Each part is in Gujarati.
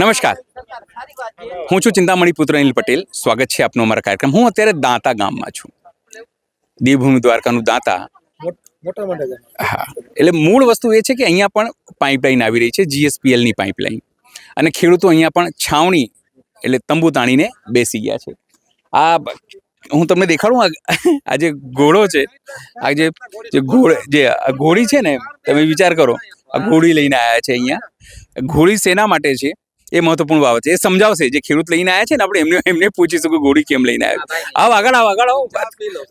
નમસ્કાર, હું છું ચિંતામણી પુત્ર અનિલ પટેલ. સ્વાગત છે આપનો અમારા કાર્યક્રમ. હું અત્યારે દાંતા ગામમાં છું, દેવભૂમિ દ્વારકાનું દાંતા. હા, એટલે મૂળ વસ્તુ એ છે કે અહીંયા પણ પાઇપલાઇન આવી રહી છે, GSPLની પાઇપલાઇન, અને ખેડૂતો અહીંયા પણ છાવણી એટલે તંબુ તાણીને બેસી ગયા છે. આ હું તમને દેખાડું, આ જે ઘોડો છે, આ જે ઘોડી છે ને, તમે વિચાર કરો, આ ઘોડી લઈને આવ્યા છે અહીંયા. ઘોડી શેના માટે છે એ મહત્વપૂર્ણ બાબત છે, એ સમજાવશે જે ખેડૂત લઈને આવ્યા છે ને. આપણે એમને પૂછીશું કે ઘોડી કેમ લઈને આવ્યા. આગળ આવો.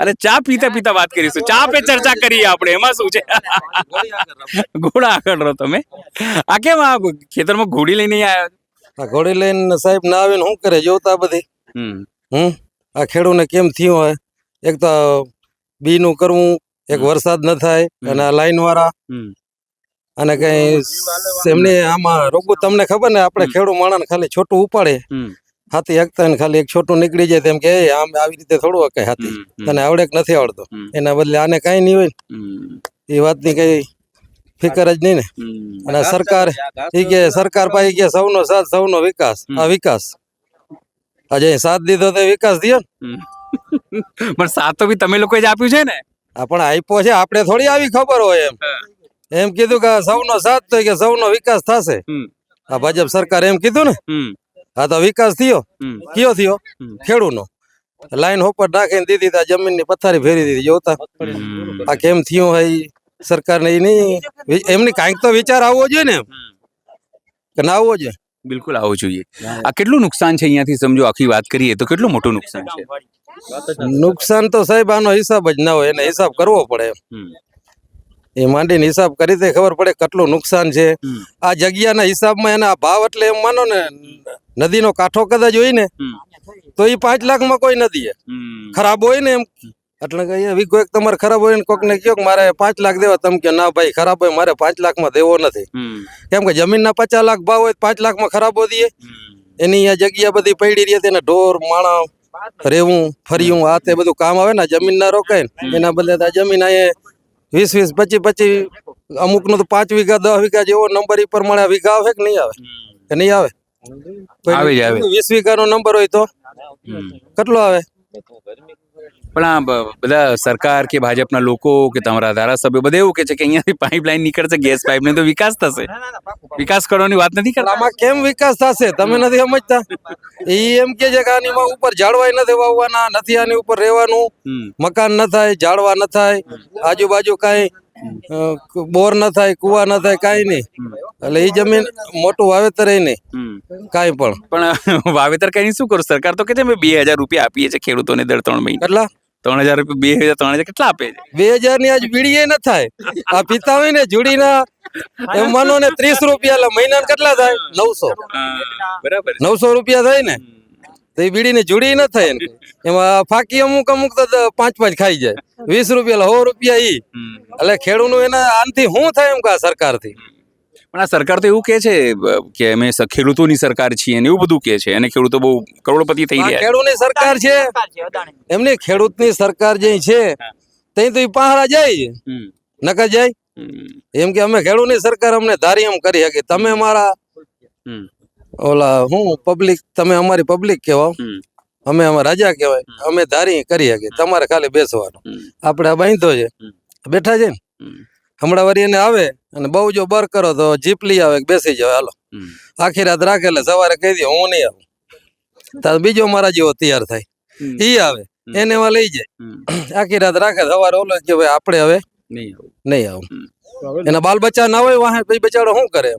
અરે ચા પીતા પીતા વાત કરીશું, ચા પે ચર્ચા કરીએ આપણે, એમાં શું છે. ઘોડા આગળ રહો તમે. આ કેમ આ ખેતરમાં ઘોડી લઈને આવ્યા? ઘોડી લઈને સાહેબ ના આવે ને શું કરે જોતા બધી. આ ખેડૂને કેમ થયું હોય, એક તો બી નું કરવું, એક વરસાદ ન થાય, અને આ લાઈન વાળા અને કઈ એમને આમાં રોગું તમને ખબર ને, આપણે ખેડૂત માણસ ખાલી છોટું ઉપાડે હાથી હકતા ને ખાલી એક છોટું નીકળી જાય તેમ કે આમ આવી રીતે થોડું હકે હાથી, તને આવડે કે નથી આવડતો. એના બદલે આને કઈ નહીં હોય એ વાતની કઈ ફિકર જ નહીં ને. અને સરકાર એ કે સરકાર પાસે કે સૌનો સાથ સૌનો વિકાસ. આ વિકાસ આજે સાથ દીધો તો વિકાસ થયો ને. પણ સાથ તો બી તમે લોકોએ જ આપ્યું છે ને. આપણે આપ્યો છે, આપણે થોડી આવી ખબર હોય એમ કીધું કે સૌનો સાથ તો કે સૌનો વિકાસ થશે. આ ભાજપ સરકાર એમ કીધું ને. હા, તો વિકાસ થયો. કયો થયો? ખેડૂતનો. લાઈન ઉપર નાખીને દીધી, તા જમીનની પથારી ફેરી દીધી. જોતા આ કેમ થયું હોય સરકારને એની એમની કાંઈક તો વિચાર આવવો જોઈએ ને, કે ના આવવો જોઈએ? બિલકુલ આવવું જોઈએ. આ કેટલું નુકસાન છે અહીંયાથી સમજો આખી વાત કરીએ તો કેટલું મોટું નુકસાન છે? નુકસાન તો સાહેબ આનો હિસાબ જ ના હોય, એને હિસાબ કરવો પડે. એ માંડીને હિસાબ કરી દે ખબર પડે કેટલું નુકસાન છે. આ જગ્યાના હિસાબમાં એના ભાવ એટલે એમ માનો ને, નદીનો કાંઠો કદાચ હોય ને તો એ 5 લાખમાં કોઈ નદી ખરાબ હોય ને એમ, એટલે કે વીઘો એક તમારે ખરાબ હોય ને કોકને કહો કે મારે 5 લાખ દેવા, તમે કે ના ભાઈ ખરાબ હોય મારે 5 લાખમાં દેવો નથી. કેમ કે જમીનના 50 લાખ ભાવ હોય, 5 લાખમાં ખરાબો દઈએ. એની આ જગ્યા બધી પડી રહી હતી, એને ઢોર માણા રેવું ફર્યું આ તે બધું કામ આવે ને. જમીન ના રોકાય ને એના બદલે જમીન અહીંયા 20 25 અમુક નો તો 5 વીઘા 10 વીઘા જેવો નંબર એ પ્રમાણે વીઘા આવે કે નહીં આવે? કે નહીં આવે? 20 વીઘાનો નંબર હોય તો કેટલો આવે? પણ આ બધા સરકાર કે ભાજપના લોકો કે તમારા ધારાસભ્યો બધા એવું કે છે કે અહીંયાથી પાઇપલાઇન નીકળશે, ગેસ પાઇપલાઇન, તો વિકાસ થશે. વિકાસ કરવાની વાત નથી કરતા. આમાં કેમ વિકાસ થશે તમે નથી સમજતા? એ એમ કે છે કે આની ઉપર ઝાડવાય નથી વાવવાના, નથી આની ઉપર રહેવાનું, મકાન ન થાય, ઝાડવા ન થાય, આજુબાજુ કાંઈ બોર ન થાય, કુવા ન થાય, કાંઈ નહીં. એટલે એ જમીન મોટું વાવેતર નહીં કાંઈ પણ વાવેતર કરીને શું કરું? સરકાર તો કે છે 2000 રૂપિયા આપીએ છીએ ખેડૂતોને દર 3 મહિને. કેટલા? 3000 રૂપિયા. 3000 કેટલા આપે છે? 2000 ની આજ બીડીએ ન થાય. આ પીતા હોય ને જોડીના એમ માનો ને 30 રૂપિયા, એટલે મહિના કેટલા થાય? 900. બરાબર, 900 રૂપિયા થાય ને, તો એ બીડી ની જોડી ન થાય ને. એમાં ફાકી અમુક તો 5 ખાઈ જાય. 20 રૂપિયા 100 રૂપિયા ઈ. એટલે ખેડૂતનું એના આનથી શું થાય એમ કા સરકારથી? પણ આ સરકાર તો એવું કે છે કે અમે ખેડૂતોની સરકાર છીએ ને એવું બધું કે છે, અને ખેડૂતો બહુ કરોડપતિ થઈ રહ્યા. ખેડૂતની સરકાર છે એમની, ખેડૂતની સરકાર જે છે ત્યાં તો એ પહાડા જાય નકર જાય. એમ કે અમે ખેડૂતની સરકાર અમને ધારી એમ કરી શકે. તમે અમારા ઓલા હું પબ્લિક, તમે અમારી પબ્લિક કહેવાય, અમે અમારા રાજા કહેવાય, અમે ધારી કરી શકે. તમારે ખાલી બેસવાનું. આપણે આ બાંધો છે, બેઠા છે ને. હમણાં વરી એને આવે અને બહુ જો બર કરો તો જીપ લઈ આવે, બેસી જાવ, હાલો આખી રાત રાખે, એટલે સવારે કહી દે હું નહીં આવું. તાર બીજો મારા જેવો તૈયાર થાય, ઈ આવે, એને એમાં લઈ જાય, આખી રાત રાખે, સવારે ઓલો કે ભાઈ આપણે હવે નહીં આવું. એના બાલ બચ્ચા ના હોય વાહે, ભાઈ બચાડો શું કરે?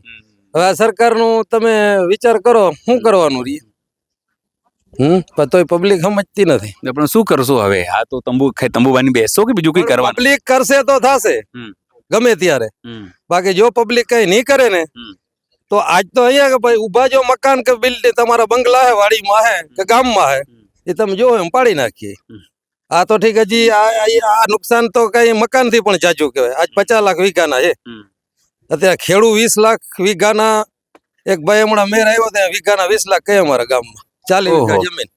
હવે આ સરકારનું તમે વિચાર કરો, શું કરવાનું રહી? પણ તોય પબ્લિક સમજતી નથી. પણ શું કરશો હવે? આ તો તંબુ બાંધી બેસો કે બીજું કઈ કરવાનું? પબ્લિક કરશે તો થશે ગમે ત્યારે. બાકી જો પબ્લિક કઈ નહીં કરે ને તો આજ તો અહીંયા કે ભાઈ ઉભા જો મકાન કે બિલ્ડિંગ તમારા બંગલા હે, વાડીમાં હે કે ગામમાં હે, એ તમે જો એમ પાડી નાખીએ. આ તો ઠીક, હજી આ નુકસાન તો કઈ મકાન થી પણ જાજુ કહેવાય. આજ 50 લાખ વીઘાના છે. અત્યારે ખેડૂત 20 લાખ વીઘાના, એક ભાઈ હમણાં મેર આવ્યો ત્યાં વીઘાના 20 લાખ કઈ અમારા ગામમાં 40 વીઘા જમીન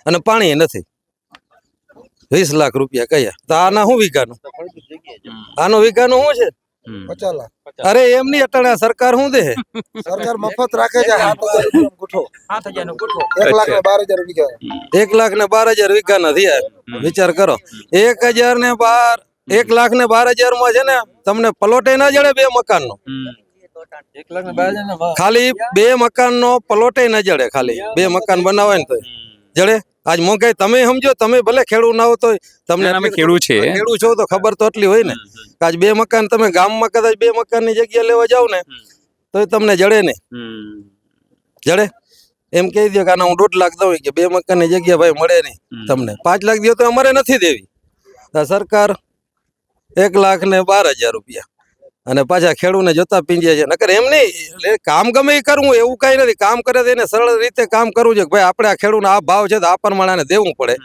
અને પાણી નથી. 20 લાખ રૂપિયા કયા? તો આના શું વીઘાનું? આનો વીઘાનું શું છે? 50 લાખ અરે એમ નહીં અટાણે આ સરકાર શું દે સરકાર મફત રાખે છે 7,000 રૂપિયાનો ગુઠો 1,12,000 વીઘા 1,12,000 વીઘા ના થયા વિચાર કરો 1,12,000 માં છે ને તમને પલોટે ના જડે 2 મકાન નો ખાલી 2 મકાન નો પલોટે ના જડે ખાલી 2 મકાન બનાવે ને તો જડે આજ મોંઘાઈ તમે સમજો તમે ભલે ખેડૂત ના હો તો તમને અમે ખેડૂત છે ખેડૂત છો તો ખબર તો એટલી હોય ને કે આજ 2 મકાન તમે ગામમાં કદાચ 2 મકાન ની જગ્યા લેવા જાવ ને તો તમને જડે ને જડે એમ કહી દો કે આના હું 1.5 લાખ દઉં કે 2 મકાન ની જગ્યા ભાઈ મળે નહીં તમને 5 લાખ દો તો અમારે નથી દેવી તો સરકાર 1,12,000 રૂપિયા અને પાછા ખેડૂતને જોતા પીંજે છે નકર એમ નહીં કામ ગમે એ કરવું એવું કઈ નથી કામ કરે તો એને સરળ રીતે કામ કરવું છે કે ભાઈ આપણે આ ખેડૂતનો આ ભાવ છે તો આ પ્રમાણે દેવું પડે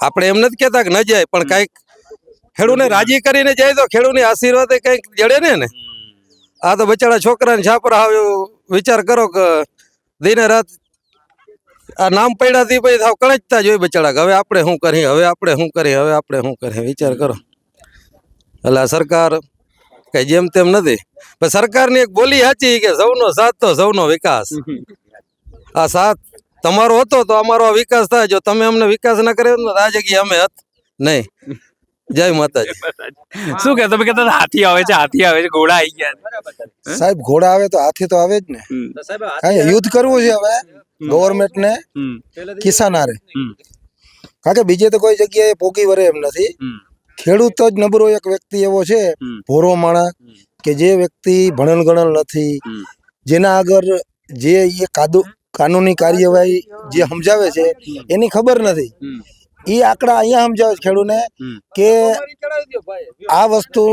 આપણે એમ નથી કહેતા કે ન જાય પણ કઈક ખેડૂતને રાજી કરીને જાય તો ખેડૂતની આશીર્વાદ કઈક જડે ને આ તો બચારા છોકરાને છાપરા આવ્યો વિચાર કરો કે દિને રાત આ નામ પડ્યાથી પછી થાવ કણજતા જ હોય બચારા કે હવે આપણે શું કરીએ હવે આપણે શું કરીએ હવે આપણે શું કરીએ વિચાર કરો એટલે આ સરકાર કઈ જેમ તેમ નથી પણ સરકારની એક બોલી સાચી કે સૌનો સાથ તો સૌનો વિકાસ આ સાથ તમારો હતો તો અમારો આ વિકાસ થાય જો તમે અમને વિકાસ ના કર્યો તો આ જગ્યાએ અમે હત નહીં જય માતાજી શું કે તમે કહેતા હતા હાથી આવે છે ઘોડા આવી ગયા સાહેબ ઘોડા આવે તો હાથી તો આવે જ ને કાંઈ યુદ્ધ કરવું છે હવે ગવર્મેન્ટ ને કિસાન હારે કારણ કે બીજે તો કોઈ જગ્યાએ પોગી વરે એમ નથી ખેડૂત જ નબળો એક વ્યક્તિ એવો છે ભોરો માણસ કે જે વ્યક્તિ ભણેલ ગણેલ નથી જેના આગળ જે એ કાનૂની કાર્યવાહી જે સમજાવે છે એની ખબર નથી એ આંકડા અહીંયા સમજાવે છે ખેડૂતને કે આ વસ્તુ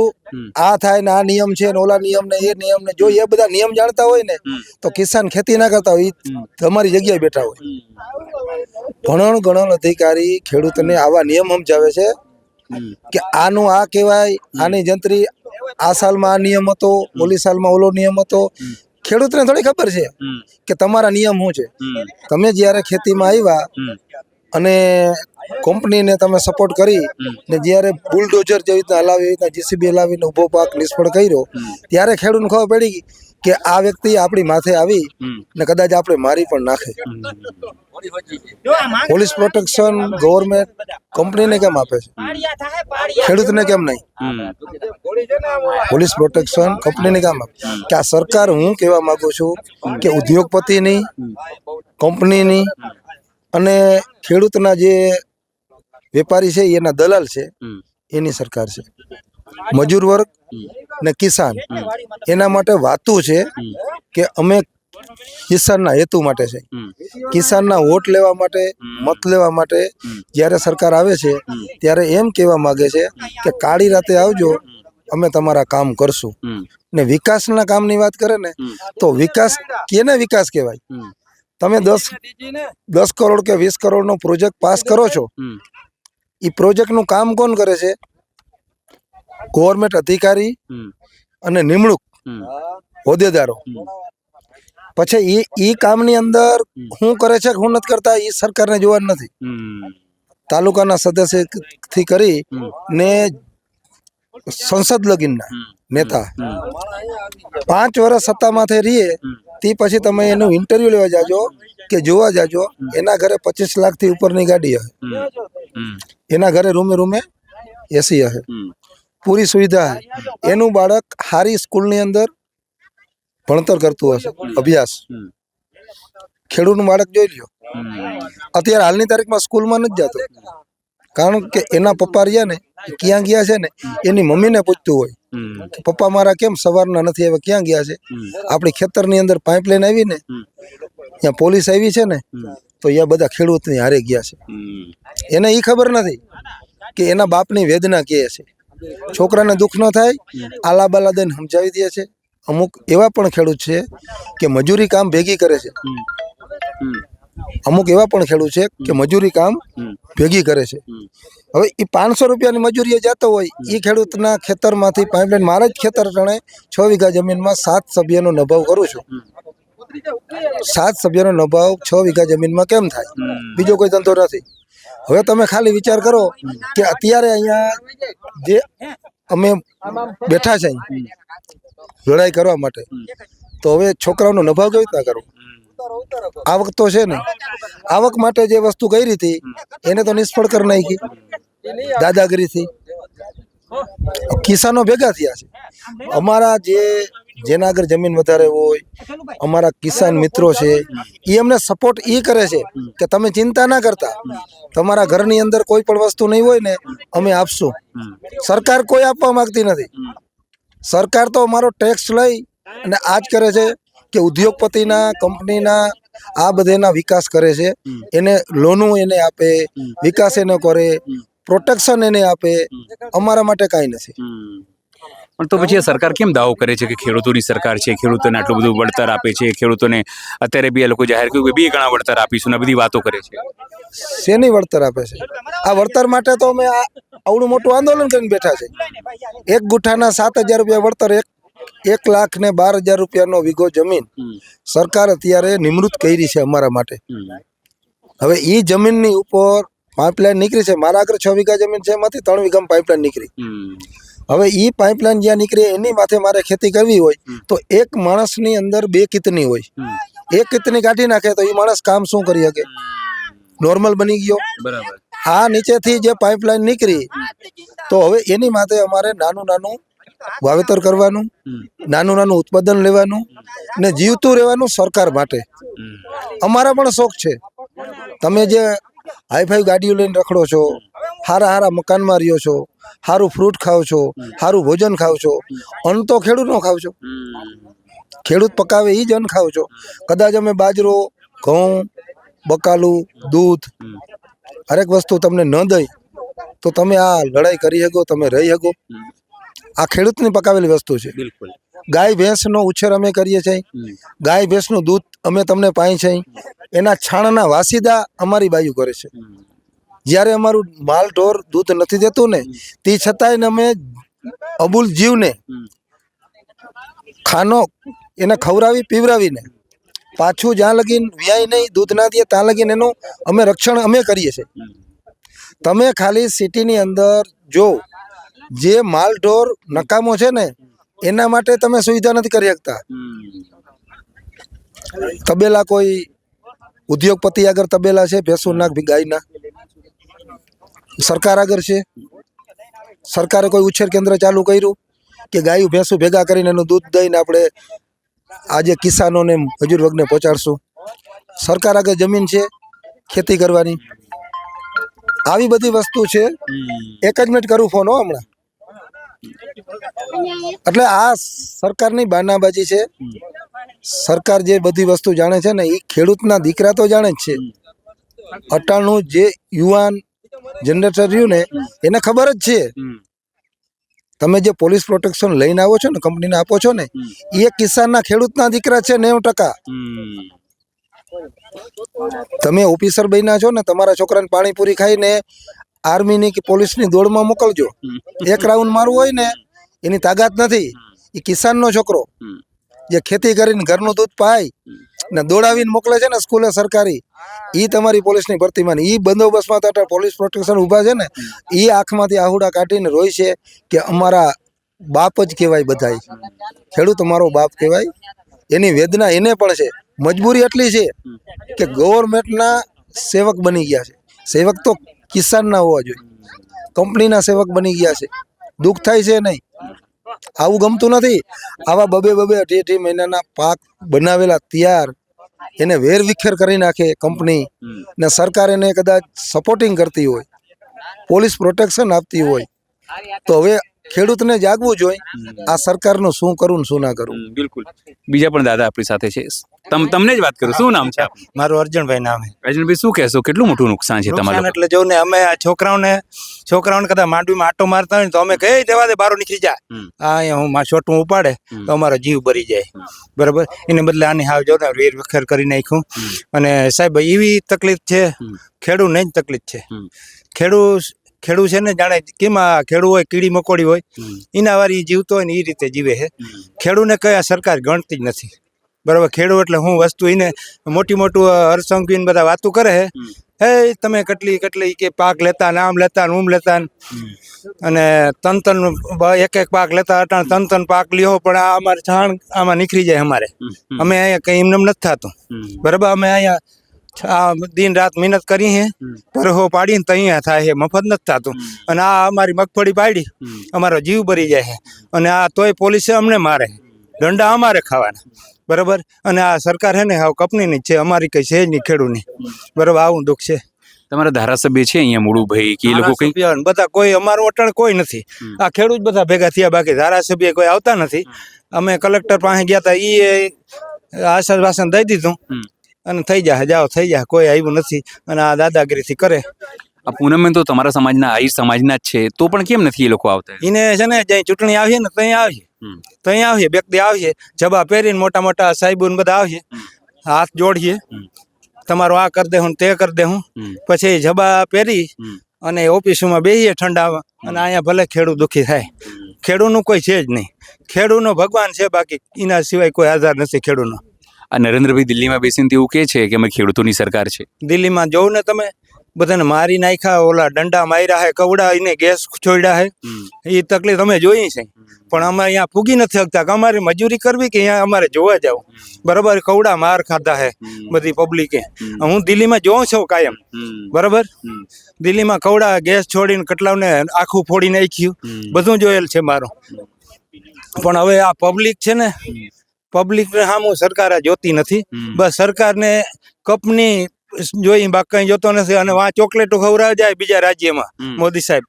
આ થાય ને આ નિયમ છે ને ઓલા નિયમ ને એ નિયમ ને જો એ બધા નિયમ જાણતા હોય ને તો કિસાન ખેતી ના કરતા હોય તમારી જગ્યાએ બેઠા હોય ભણેલ ગણેલ અધિકારી ખેડૂતને આવા નિયમ સમજાવે છે કે આનું આ કહેવાય આની જંત્રી આ સાલમાં આ નિયમ હતો ઓલી સાલમાં ઓલો નિયમ હતો ખેડૂતને થોડી ખબર છે કે તમારા નિયમ શું છે તમે જ્યારે ખેતીમાં આવ્યા અને કંપનીને તમે સપોર્ટ કરી ને જ્યારે બુલડોઝર જેવી રીતના હલાવી એવી રીતના જીસીબી હલાવીને ઊભો પાક નિષ્ફળ કર્યો ત્યારે ખેડૂતને ખબર પડી કે આ વ્યક્તિ આપણી માથે આવી ને કદાચ આપણે મારી પણ નાખે પોલીસ પ્રોટેક્શન ગવર્મેન્ટ કંપનીને કેમ આપે છે ખેડૂતને કેમ નહીં પોલીસ પ્રોટેક્શન કંપનીને કેમ આપે કે આ સરકાર હું કહેવા માંગુ છું કે ઉદ્યોગપતિની કંપનીની અને ખેડૂતના જે વેપારી છે એના દલાલ છે એની સરકાર છે મજૂર વર્ગ ને કિસાન એના માટે વાતું છે કે અમે કિસાનના હેતુ માટે છે કિસાનના વોટ લેવા માટે મત લેવા માટે જ્યારે સરકાર આવે છે ત્યારે એમ કહેવા માંગે છે કે કાળી રાતે આવજો અમે તમારા કામ કરશું ને વિકાસના કામની વાત કરે ને તો વિકાસ કેને વિકાસ કહેવાય તમે 10 કરોડ કે 20 કરોડનો પ્રોજેક્ટ પાસ કરો છો એ પ્રોજેક્ટનું કામ કોણ કરે છે ગવર્મેન્ટ અધિકારી અને નિમણૂક હોદ્દેદારો પછી એ કામની અંદર શું કરે છે શું નથી કરતા એ સરકારને જોવાનું નથી તાલુકાના સદસ્યથી કરી ને સંસદ લગીનના નેતા 5 વર્ષ સત્તામાંથી રહીએ તે પછી તમે એનું ઇન્ટરવ્યુ લેવા જાજો કે જોવા જાજો એના ઘરે 25 લાખથી ઉપરની ગાડી હશે એના ઘરે રૂમે એસી હશે પૂરી સુવિધા એનું બાળક સારી સ્કૂલની અંદર ભણતર કરતું હશે અભ્યાસ ખેડૂતનું બાળક જોઈ લ્યો અત્યારે હાલની તારીખમાં સ્કૂલમાં નથી જતો કારણ કે એના પપ્પા રહ્યા ને ક્યાં ગયા છે ને એની મમ્મીને પૂછતું હોય કે પપ્પા મારા કેમ સવારના નથી આવ્યા ક્યાં ગયા છે આપણી ખેતરની અંદર પાઇપલાઇન આવી ને ત્યાં પોલીસ આવી છે ને તો અહીંયા બધા ખેડૂતની હારે ગયા છે એને એ ખબર નથી કે એના બાપની વેદના કહે છે છોકરાને દુઃખ ન થાય આલા બાલા દઈને સમજાવી દે છે અમુક એવા પણ ખેડૂત છે કે મજૂરી કામ ભેગી કરે છે અમુક એવા પણ ખેડૂત છે કે મજૂરી કામ ભેગી કરે છે હવે એ 500 રૂપિયાની મજૂરીએ જતો હોય એ ખેડૂતના ખેતરમાંથી પાઇપલાઇન મારા જ ખેતર રણે 6 વીઘા જમીનમાં 7 સભ્યનો નભાવ કરું છું 7 સભ્યનો નભાવ 6 વીઘા જમીનમાં કેમ થાય બીજો કોઈ ધંધો નથી હવે તમે ખાલી વિચાર કરો કે અત્યારે અહીંયા જે અમે બેઠા છે અહીં લડાઈ કરવા માટે, તો હવે છોકરાઓનો નભાવ કેવી રીતના કરવો? આવક તો છે ને, આવક માટે જે વસ્તુ કરી હતી એને તો નિષ્ફળ કરી નાખી દાદાગીરીથી. કિસાનો ભેગા થયા છે. અમારા જેના આગળ જમીન વધારે હોય, અમારા કિસાન મિત્રો છે, એ અમને સપોર્ટ એ કરે છે કે તમે ચિંતા ના કરતા, તમારા ઘરની અંદર કોઈ પણ વસ્તુ નહીં હોય ને અમે આપશું. સરકાર કોઈ આપવા માંગતી નથી. સરકાર તો અમારો ટેક્સ લઈ અને આ જ કરે છે કે ઉદ્યોગપતિના, કંપનીના, આ બધેના વિકાસ કરે છે. એને લોનો એને આપે, વિકાસ એને કરે, પ્રોટેક્શન એને આપે. અમારા માટે કાંઈ નથી. પણ તો પછી આ સરકાર કેમ દાવો કરે છે કે ખેડૂતોની સરકાર છે, ખેડૂતોને આટલું બધું વળતર આપે છે, ખેડૂતોને અત્યારે બી આ લોકો જાહેર કર્યું કે 2 ગણા વળતર આપીશું ને બધી વાતો કરે છે? શેની વળતર આપે છે? આ વળતર માટે તો અમે આવડું મોટું આંદોલન કરીને બેઠા છે. 1 ગુઠાના 7,000 રૂપિયા વળતર, 1,12,000 રૂપિયાનો વીઘો જમીન સરકાર અત્યારે નિમૃત કરી છે અમારા માટે. હવે એ જમીનની ઉપર પાઇપલાઇન નીકળી છે. મારા આગળ 6 વીઘા જમીન છે, એમાંથી 3 વીઘામાં પાઇપલાઇન નીકળી. હવે એ પાઇપલાઇન જ્યાં નીકળી એની માથે મારે ખેતી કરવી હોય તો એક માણસની અંદર 2 કિતની હોય. 1 કિતની કાઢી નાખે તો એ માણસ કામ શું કરી શકે? નોર્મલ બની ગયો. બરાબર. આ નીચેથી જે પાઇપલાઇન નીકળી તો હવે એની માથે અમારે નાનું નાનું વાવેતર કરવાનું, નાનું નાનું ઉત્પાદન લેવાનું ને જીવતું રહેવાનું સરકાર માટે. અમારા પણ શોખ છે. તમે જે હાઈફાઈ ગાડીઓ લઈને રખડો છો, હારા હારા મકાનમાં રહ્યો છો, સારું ફ્રૂટ ખાવ છો, સારું ભોજન ખાવ છો, અન્ન તો ખેડૂતનો ખાવ છો. ખેડૂત પકાવે એ જ અન્ન ખાવ છો. કદાચ અમે બાજરો, ઘઉં, બકાલું, દૂધ, હરેક વસ્તુ તમને ન દઈ તો તમે આ લડાઈ કરી શકો, તમે રહી શકો? આ ખેડૂતની પકાવેલી વસ્તુ છે. બિલકુલ. ગાય ભેંસનો ઉછેર અમે કરીએ છીએ. ગાય ભેંસનું દૂધ અમે તમને પાઈ છે. એના છાણના વાસીદા અમારી બાજુ કરે છે. જ્યારે અમારું માલ ઢોર દૂધ નથી દેતું ને તે છતાંય અમે અબુલ જીવને ખાનો એને ખવડાવી પીવડાવીને પાછું જ્યાં લગીન વ્યાય નહીં, દૂધ ના દે ત્યાં લગીન એનું અમે રક્ષણ અમે કરીએ છીએ. તમે ખાલી સિટીની અંદર જો જે માલ ઢોર નકામો છે ને એના માટે તમે સુવિધા નથી કરી શકતા. તબેલા કોઈ ઉદ્યોગપતિ આગળ તબેલા છે ભેંસુના ગાયના, સરકાર આગળ છે. સરકારે કોઈ ઉછેર કેન્દ્ર ચાલુ કર્યું કે ગાયું ભેંસું ભેગા કરીને એનું દૂધ દઈને આપણે આજે કિસાનોને મજૂર વર્ગને પહોંચાડશું? સરકાર આગળ જમીન છે ખેતી કરવાની. આવી બધી વસ્તુ છે. 1 જ મિનિટ કરું ફોન હો હમણાં. એટલે આ સરકારની બાનાબાજી છે. સરકાર જે બધી વસ્તુ જાણે છે ને એ ખેડૂતના દીકરા તો જાણે જ છે. અટાણું જે યુવાન જનરેટર રહ્યું ને એને ખબર જ છે. તમે જે પોલીસ પ્રોટેક્શન લઈને આવો છો ને, કંપનીને આપો છો ને, એ કિસાનના ખેડૂતના દીકરા છે 90%. તમે ઓફિસર બન્યા છો ને, તમારા છોકરાને પાણીપુરી ખાઈને આર્મીની કે પોલીસની દોડમાં મોકલજો. 1 રાઉન્ડ મારવું હોય ને એની તાકાત નથી. એ કિસાનનો છોકરો જે ખેતી કરીને ઘરનું દૂધ પાય ને દોડાવીને મોકલે છે ને સ્કૂલે સરકારી, એ તમારી પોલીસની ભરતીમાં. એ બંદોબસ્તમાં તો પોલીસ પ્રોટેક્શન ઊભા છે ને એ આંખમાંથી આહુડા કાઢીને રોય છે કે અમારા બાપ જ કહેવાય. બધાય ખેડૂત અમારો બાપ કહેવાય. એની વેદના એને પણ છે. મજબૂરી એટલી છે કે ગવર્મેન્ટના સેવક બની ગયા છે. સેવક તો કિસાનના હોવા જોઈએ, કંપનીના સેવક બની ગયા છે. દુઃખ થાય છે નહીં, આવું ગમતું નથી. આવા 2-2, 2-2 મહિનાના પાક બનાવેલા તૈયાર એને વેરવિખેર કરી નાખે કંપની ને સરકાર એને કદાચ સપોર્ટિંગ કરતી હોય, પોલીસ પ્રોટેક્શન આપતી હોય તો હવે ખેડૂતને જાગવું જોઈએ. આ સરકારનું શું કરવું ને શું ના કરવું. બિલકુલ. બીજા પણ દાદા આપણી સાથે છે. તમને જ વાત કરું, શું નામ છે આપનું? મારું અર્જુનભાઈ નામ છે. અર્જુનભાઈ, શું કહેશો, કેટલું મોટું નુકસાન છે તમારું? એટલે જો ને અમે આ છોકરાઓને કદાચ માંડવીમાં આટો મારતા હોય ને તો અમે કહી દેવા દે બારો નીકળી જા, આ અહીંયા હું મારું છોટું ઉપાડે તો અમારો જીવ બરી જાય. બરાબર. એને બદલે આની હાવ જો ને વેર વિખેર કરી નાખ્યું. અને સાહેબ એવી તકલીફ છે, ખેડૂતને જ તકલીફ છે. ખેડૂત છે ને જાણે કેમ આ ખેડૂત હોય કીડી મકોડી હોય એના વારી જીવતો હોય ને એ રીતે જીવે છે. ખેડૂતને કઈ આ સરકાર ગણતી જ નથી. બરાબર. ખેડૂત એટલે હું વસ્તુ એને મોટી હરસંઘવીને બધા વાતું કરે છે હે તમે કેટલી કેટલી કે પાક લેતા ને આમ લેતા ને લેતા ને અને તન એક પાક લેતા હતા તન પાક લ્યો પણ આ અમારે છાણ આમાં નીકળી જાય અમારે અમે અહીંયા કઈ એમને નથી થતું બરાબર અમે અહીંયા દિન રાત મહેનત કરી હે પરહો પાડીને તો અહીંયા થાય છે મફત નથી થતું અને આ અમારી મગફળી પાડી અમારો જીવ ભરી જાય છે અને આ તોય પોલીસે અમને મારે દંડા અમારે ખાવાના બરાબર અને આ સરકાર હે ને હાવ કંપનીની જ છે અમારી કઈ છે જ નહીં ખેડૂતની બરાબર આવું દુઃખ છે તમારા ધારાસભ્ય છે અહીંયા મૂળુભાઈ કે એ લોકો કઈ ધારાસભ્ય બધા કોઈ અમારું અટણ કોઈ નથી આ ખેડૂત બધા ભેગા થયા બાકી ધારાસભ્ય કોઈ આવતા નથી અમે કલેક્ટર પાસે ગયા હતા એ આશ્વાસન દઈ દીધું અને થઈ જાય જાઓ થઈ જાય કોઈ આવ્યું નથી અને આ દાદાગીરીથી કરે આ પૂનમ તો તમારા સમાજના આહિર સમાજના જ છે તો પણ કેમ નથી એ લોકો આવતા એને છે ને જ્યાં ચૂંટણી આવીએ ને ત્યાં આવીએ વ્યક્તિ આવીએ જબા પહેરીને મોટા મોટા સાહેબો ને બધા આવીએ હાથ જોડીએ તમારું આ કરી દે હું તે કરી દે હું પછી જબા પહેરી અને ઓફિસમાં બેસીએ ઠંડામાં અને અહીંયા ભલે ખેડૂત દુઃખી થાય ખેડૂતનું કોઈ છે જ નહીં ખેડૂતનો ભગવાન છે બાકી એના સિવાય કોઈ આધાર નથી ખેડૂતનો આ નરેન્દ્રભાઈ દિલ્હીમાં બેસીને એવું કહે છે કે અમે ખેડૂતોની સરકાર છે દિલ્હીમાં જોઉં ને તમે બધાને મારી નાખ્યા ઓલા દંડા માર્યા હે કવડા એને ગેસ છોડ્યા હે એ તકલીફ અમે જોઈ છે પણ અમે અહીંયા પૂગી નથી શકતા કે અમારે મજૂરી કરવી કે અહીંયા અમારે જોવા જાવ બરાબર કવડા માર ખાધા હે બધી પબ્લિકે હું દિલ્હીમાં જોઉં છું કાયમ બરાબર દિલ્હીમાં કવડા ગેસ છોડીને કેટલાને આખું ફોડી નાખ્યું બધું જોયેલ છે મારું પણ હવે આ પબ્લિક છે ને પબ્લિક ને સામું સરકાર જોતી નથી બસ સરકારને કંપની જોઈ બાકી કઈ જોતો નથી અને વાં ચોકલેટો ખવડાવી જાય બીજા રાજ્યમાં મોદી સાહેબ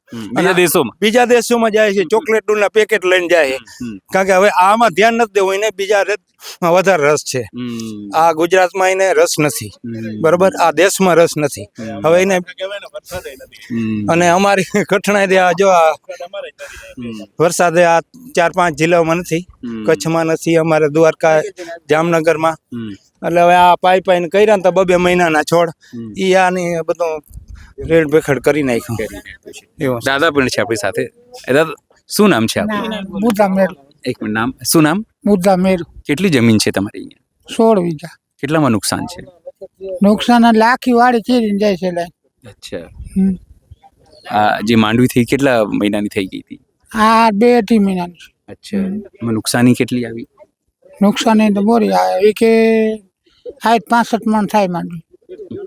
બીજા દેશોમાં જાય છે ચોકલેટો ના પેકેટ લઈને જાય છે કારણ કે હવે આમાં ધ્યાન નથી દેવું એને બીજા વધારે રસ છે આ ગુજરાતમાં એને રસ નથી બરોબર આ દેશમાં રસ નથી હવે એને અને અમારી કઠણાઈ જો આ વરસાદ આ 4-5 જિલ્લાઓમાં નથી કચ્છમાં નથી અમારે દ્વારકા જામનગરમાં એટલે હવે આ પાઇપલાઇન કર્યા ને તો 2 મહિનાના છોડ ઈ આની બધું રેડ ભેખડ કરી નાખ્યું એવું દાદા પણ છે આપણી સાથે દાદા શું નામ છે આપનું મુદ્દા મેરું એક મિનિટ નામ શું નામ મુદ્દા મેરું કેટલી જમીન છે તમારી અહીંયા 16 વીઘા કેટલામાં નુકસાન છે નુકસાન એટલે આખી વાડી ચીરીને જાય છે લાઈન અચ્છા આ જે માંડવી થઈ કેટલા મહિનાની થઈ ગઈ હતી આ 2-3 મહિનાની અચ્છા એમાં નુકસાની કેટલી આવી નુકસાન તો બોરી આવે કે 65 મણ થાય માંડવી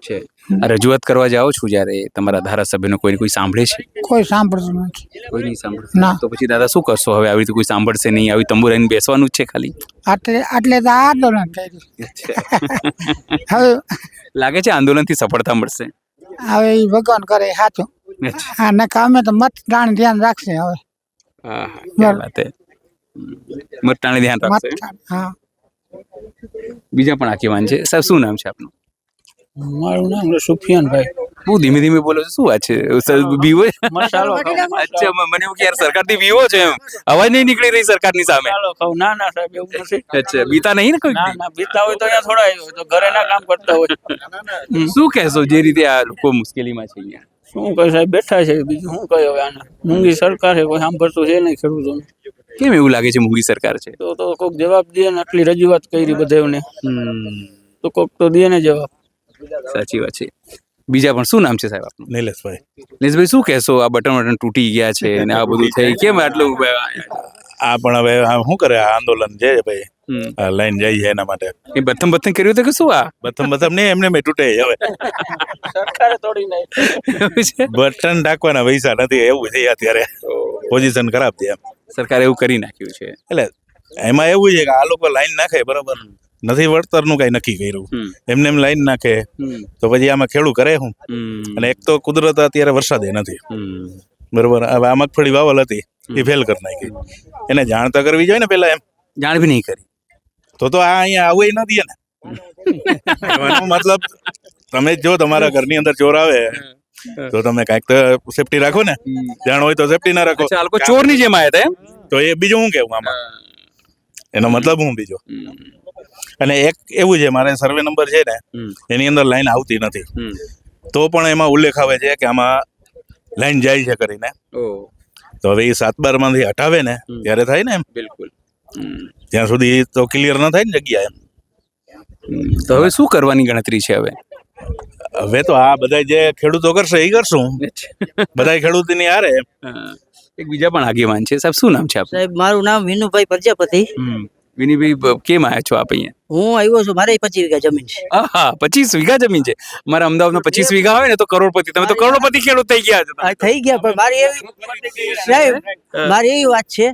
છે આ રજૂઆત કરવા જાઓ છો જ્યારે તમારા ધારાસભ્યનો કોઈ સાંભળે છે કોઈ સાંભળતું નથી કોઈ નહીં સાંભળતું ના. તો પછી દાદા શું કરશો હવે આવી રીતે કોઈ સાંભળશે નહીં આવી તંબુ રહીને બેસવાનું જ છે ખાલી એટલે તો આંદોલન કર્યું હવે લાગે છે આંદોલનથી સફળતા મળશે હવે એ ભગવાન કરે સાચું હા નકા અમે તો મતદાન ધ્યાન રાખશે હવે હા ક્યાં વાત હે મતદાને ધ્યાન રાખશે મતદાન હા બીજા પણ આગેવાન છે સાહેબ શું નામ છે આપનું મારું નામ સુફિયાનભાઈ બહુ ધીમે ધીમે બોલો છો શું વાત છે બીવો અચ્છા મને એવું કે યાર સરકારથી બીવો છે એમ અવાજ નહીં નીકળી રહી સરકારની સામે ના ના સાહેબ એવું નથી અચ્છા બીતા નહીં ને કોઈ ના બીતા હોય તો અહીંયા થોડા આવ્યો તો ઘરે ના કામ કરતા હોય શું કહેશો જે રીતે આ લોકો મુશ્કેલીમાં છે અહીંયા શું કહે સાહેબ બેઠા છે બીજું શું કહે હવે આને મૂંગી સરકાર છે કોઈ સાંભળતું છે નહીં ખેડૂતોને કેમ એવું લાગે છે મોદી સરકાર છે તો કોઈક જવાબ દે ને આટલી રજૂઆત કરી બધાને તો કોઈક તો દે ને જવાબ સાચી વાત છે બીજા પણ શું નામ છે સાહેબ આપનું નિલેશભાઈ શું કહેશો આ બટન તૂટી ગયા છે અને આ બધું થઈ કેમ આટલું આ પણ હવે શું કરે આ આંદોલન છે ભાઈ આ લાઈન જાય છે એના માટે એ બથમ કર્યું હતું કે શું આ બથમ નહીં એમને મેં તૂટે હવે સરકારે તોડી નાખી બટન ઢાંકવાના પૈસા નથી એવું છે અત્યારે પોઝિશન ખરાબ છે એમ સરકારે એવું કરી નાખ્યું છે એટલે એમાં એવું છે કે આ લોકો લાઈન નાખે બરોબર નથી વળતરનું કઈ નક્કી કર્યું એમને એમ લાઈન નાખે તો પછી આમાં ખેડૂત કરે શું અને એક તો કુદરત અત્યારે વરસાદે નથી બરોબર હવે આ મગફળી વાવલ હતી એ ફેલ કરી નાખી એને જાણ તો કરવી જોઈએ ને પેલા એમ જાણ બી નહીં કરી તો આ અહીંયા આવું ન દે ને એનો મતલબ તમે જો તમારા ઘરની અંદર ચોર આવે તો તમે કાંઈક તો સેફટી રાખો ને જાણ હોય તો સેફટી ના રાખો આ લોકો ચોરની જેમ આવ્યા હતા એમ તો એ બીજું શું કેવું આમાં એનો મતલબ હું બીજો અને એક એવું છે મારે સર્વે નંબર છે ને એની અંદર લાઈન આવતી નથી તો પણ એમાં ઉલ્લેખ આવે છે કે આમાં લાઈન જાય છે કરીને તો હવે એ 7/12 માંથી હટાવે ને ત્યારે થાય ને એમ બિલકુલ ત્યાં સુધી તો ક્લિયર ન થાય ને જગ્યા એમ તો હવે શું કરવાની ગણતરી છે હવે હવે તો આ બધા જે ખેડૂતો કરશે એ કરશું બધા ખેડૂતની હારે. એક બીજા પણ આગેવાન છે સાહેબ, શું નામ છે આપનું? સાહેબ મારું નામ વિનુભાઈ પ્રજાપતિ. વિનીભાઈ કેમ આવ્યા છો આપ અહીંયા? હું આવ્યો છું, મારે 25 વીઘા જમીન છે. આહા 25 વીઘા જમીન છે. મારા અમદાવાદમાં 25 વીઘા હોય ને તો કરોડપતિ, તમે તો કરોડપતિ ખેડૂત થઈ ગયા છો. આ થઈ ગયા, પણ મારી એવી સાહેબ મારી એવી વાત છે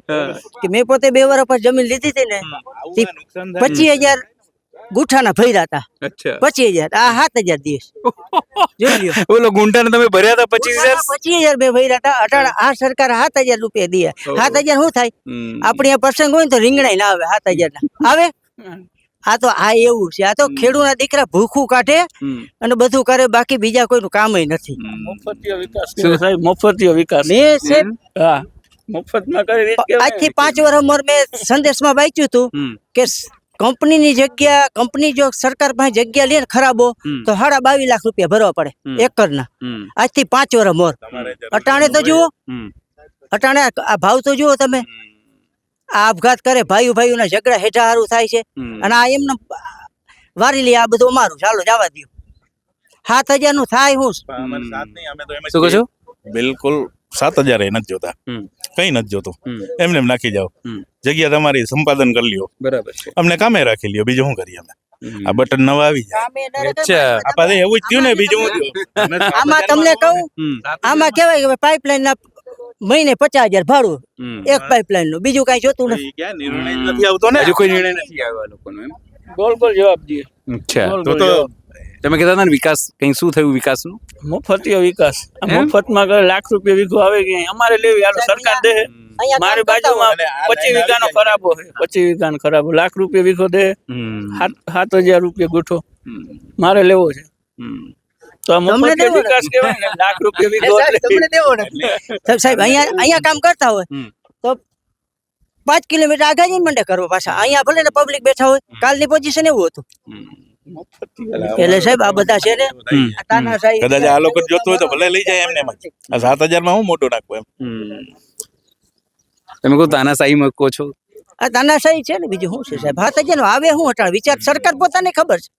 કે મેં પોતે 2 વર્ષ પર જમીન લીધી હતી ને, 25,000 ગુઠાના ભર્યા હતા. અચ્છા 25,000 આ 7,000 દિવસ જોઈ લ્યો. બોલો ગુંટાને તમે ભર્યા હતા 25,000? 25,000 મેં ભર્યા હતા. અટાણે આ સરકાર 7,000 રૂપિયા દે. 7,000 શું થાય? આપણે આ પ્રસંગ હોય ને તો રીંગણાઈ ના આવે, 7,000 ના આવે. આ તો આ એવું છે, આ તો ખેડૂતના દીકરા ભૂખું કાઢે અને બધું કરે, બાકી બીજા કોઈનું કામ નથી. મફતિયો વિકાસ કર્યો સાહેબ, મફતિયો વિકાસ. મેં સાહેબ હા મફતમાં કરી રીત કેવાય. આજથી 5 વર્ષ મોર મેં સંદેશમાં વાંચ્યું હતું કે કંપનીની જગ્યા, કંપની જો સરકાર પાસે જગ્યા લે ને ખરાબો તો 22.5 લાખ રૂપિયા ભરવા પડે એકરના. આજથી 5 વર્ષ મોર. અટાણે તો જુઓ, અટાણે આ ભાવ તો જુઓ તમે. આ આપઘાત કરે, ભાઈઓના ઝઘડા હેઠા હારું થાય છે, અને આ એમને વારી લે. આ બધું અમારું, ચાલો જવા દો. 7,000 નું થાય હું શું કહો છો? બિલકુલ 7,000 નથી જોતા, કઈ નથી જોતું. એમને એમ નાખી જાઓ, જગ્યા તમારી સંપાદન કરી લ્યો, બરાબર છે. અમને કામે રાખી લ્યો, બીજું શું કરીએ અમે? આ બટન નવા આવી જાય. અચ્છા આપણે એવું જ થયું ને, બીજું શું થયું? આમાં તમને કહું, આમાં કેવાય કે પાઇપલાઇન ના મહિને 50,000 ભાડું એક પાઇપલાઇન નું, બીજું કઈ જોતું નથી. ક્યાં નિર્ણય જ નથી આવતો ને. હજુ કોઈ નિર્ણય નથી આવ્યો આ લોકોનો એમ? ગોલ ગોલ જવાબ દે. અચ્છા તો તમે કહેતા હતા ને વિકાસ, કઈ શું થયું વિકાસનું? મફતિયો વિકાસ. આ મફતમાં કરે, લાખ રૂપિયા વીઘો આવે કે અમારે લેવી, હાલો સરકાર દે. મારી બાજુમાં 25 વીઘાનો ખરાબો છે, 25 વીઘાનો ખરાબો, લાખ રૂપિયા વીઘો દે, 7,000 રૂપિયા ગુઠો મારે લેવો છે. તો આ મફતિયો વિકાસ કહેવાય ને, લાખ રૂપિયા વીઘો તમને દેવો નથી. સાહેબ અહીંયા કામ કરતા હોય તો 5 કિલોમીટર આગળ જઈને મંડે કરવો પાછા. અહીંયા ભલે ને પબ્લિક બેઠા હોય, કાલની પોઝિશન એવું હતું. એટલે સાહેબ આ બધા છે ને, આ તાનાશાહી કદાચ આ લોકો જોતું હોય તો ભલે લઈ જાય એમને એમ જ. આ 7,000 માં હું મોટું નાખવું એમ. તમે કહો તાનાશાહીમાં કહો છો? આ તાનાશાહી છે ને, બીજું શું છે સાહેબ? 7,000 નો આવે શું અટાણ વિચાર? સરકાર પોતાને ખબર છે.